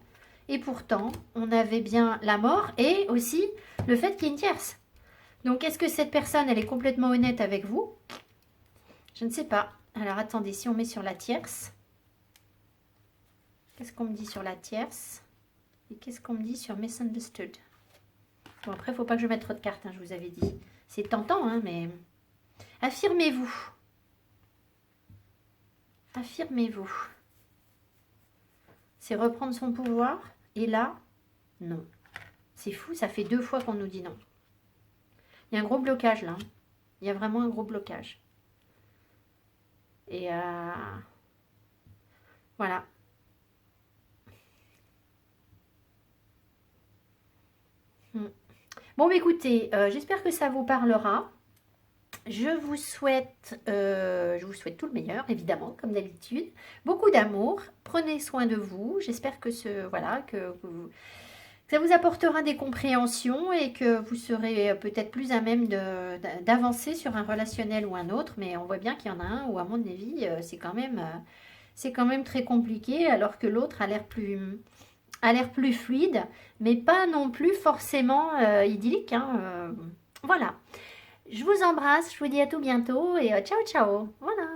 on avait bien la mort et aussi le fait qu'il y ait une tierce. Donc, est-ce que cette personne, elle est complètement honnête avec vous? Je ne sais pas. Alors, attendez, si on met sur la tierce. Qu'est-ce qu'on me dit sur la tierce? Et qu'est-ce qu'on me dit sur misunderstood? Bon, après, il ne faut pas que je mette trop de cartes, hein, je vous avais dit. C'est tentant, hein, mais... Affirmez-vous. Affirmez-vous. C'est reprendre son pouvoir. Et là, non. C'est fou, ça fait 2 fois qu'on nous dit non. Il y a un gros blocage, là. Il y a vraiment un gros blocage. Et voilà. Bon, écoutez, j'espère que ça vous parlera. Je vous souhaite tout le meilleur, évidemment, comme d'habitude. Beaucoup d'amour. Prenez soin de vous. J'espère que que ça vous apportera des compréhensions et que vous serez peut-être plus à même d'avancer sur un relationnel ou un autre. Mais on voit bien qu'il y en a un où, à mon avis, c'est quand même très compliqué, alors que l'autre a l'air plus fluide, mais pas non plus forcément idyllique, hein, voilà. Je vous embrasse, je vous dis à tout bientôt et ciao ciao. Voilà.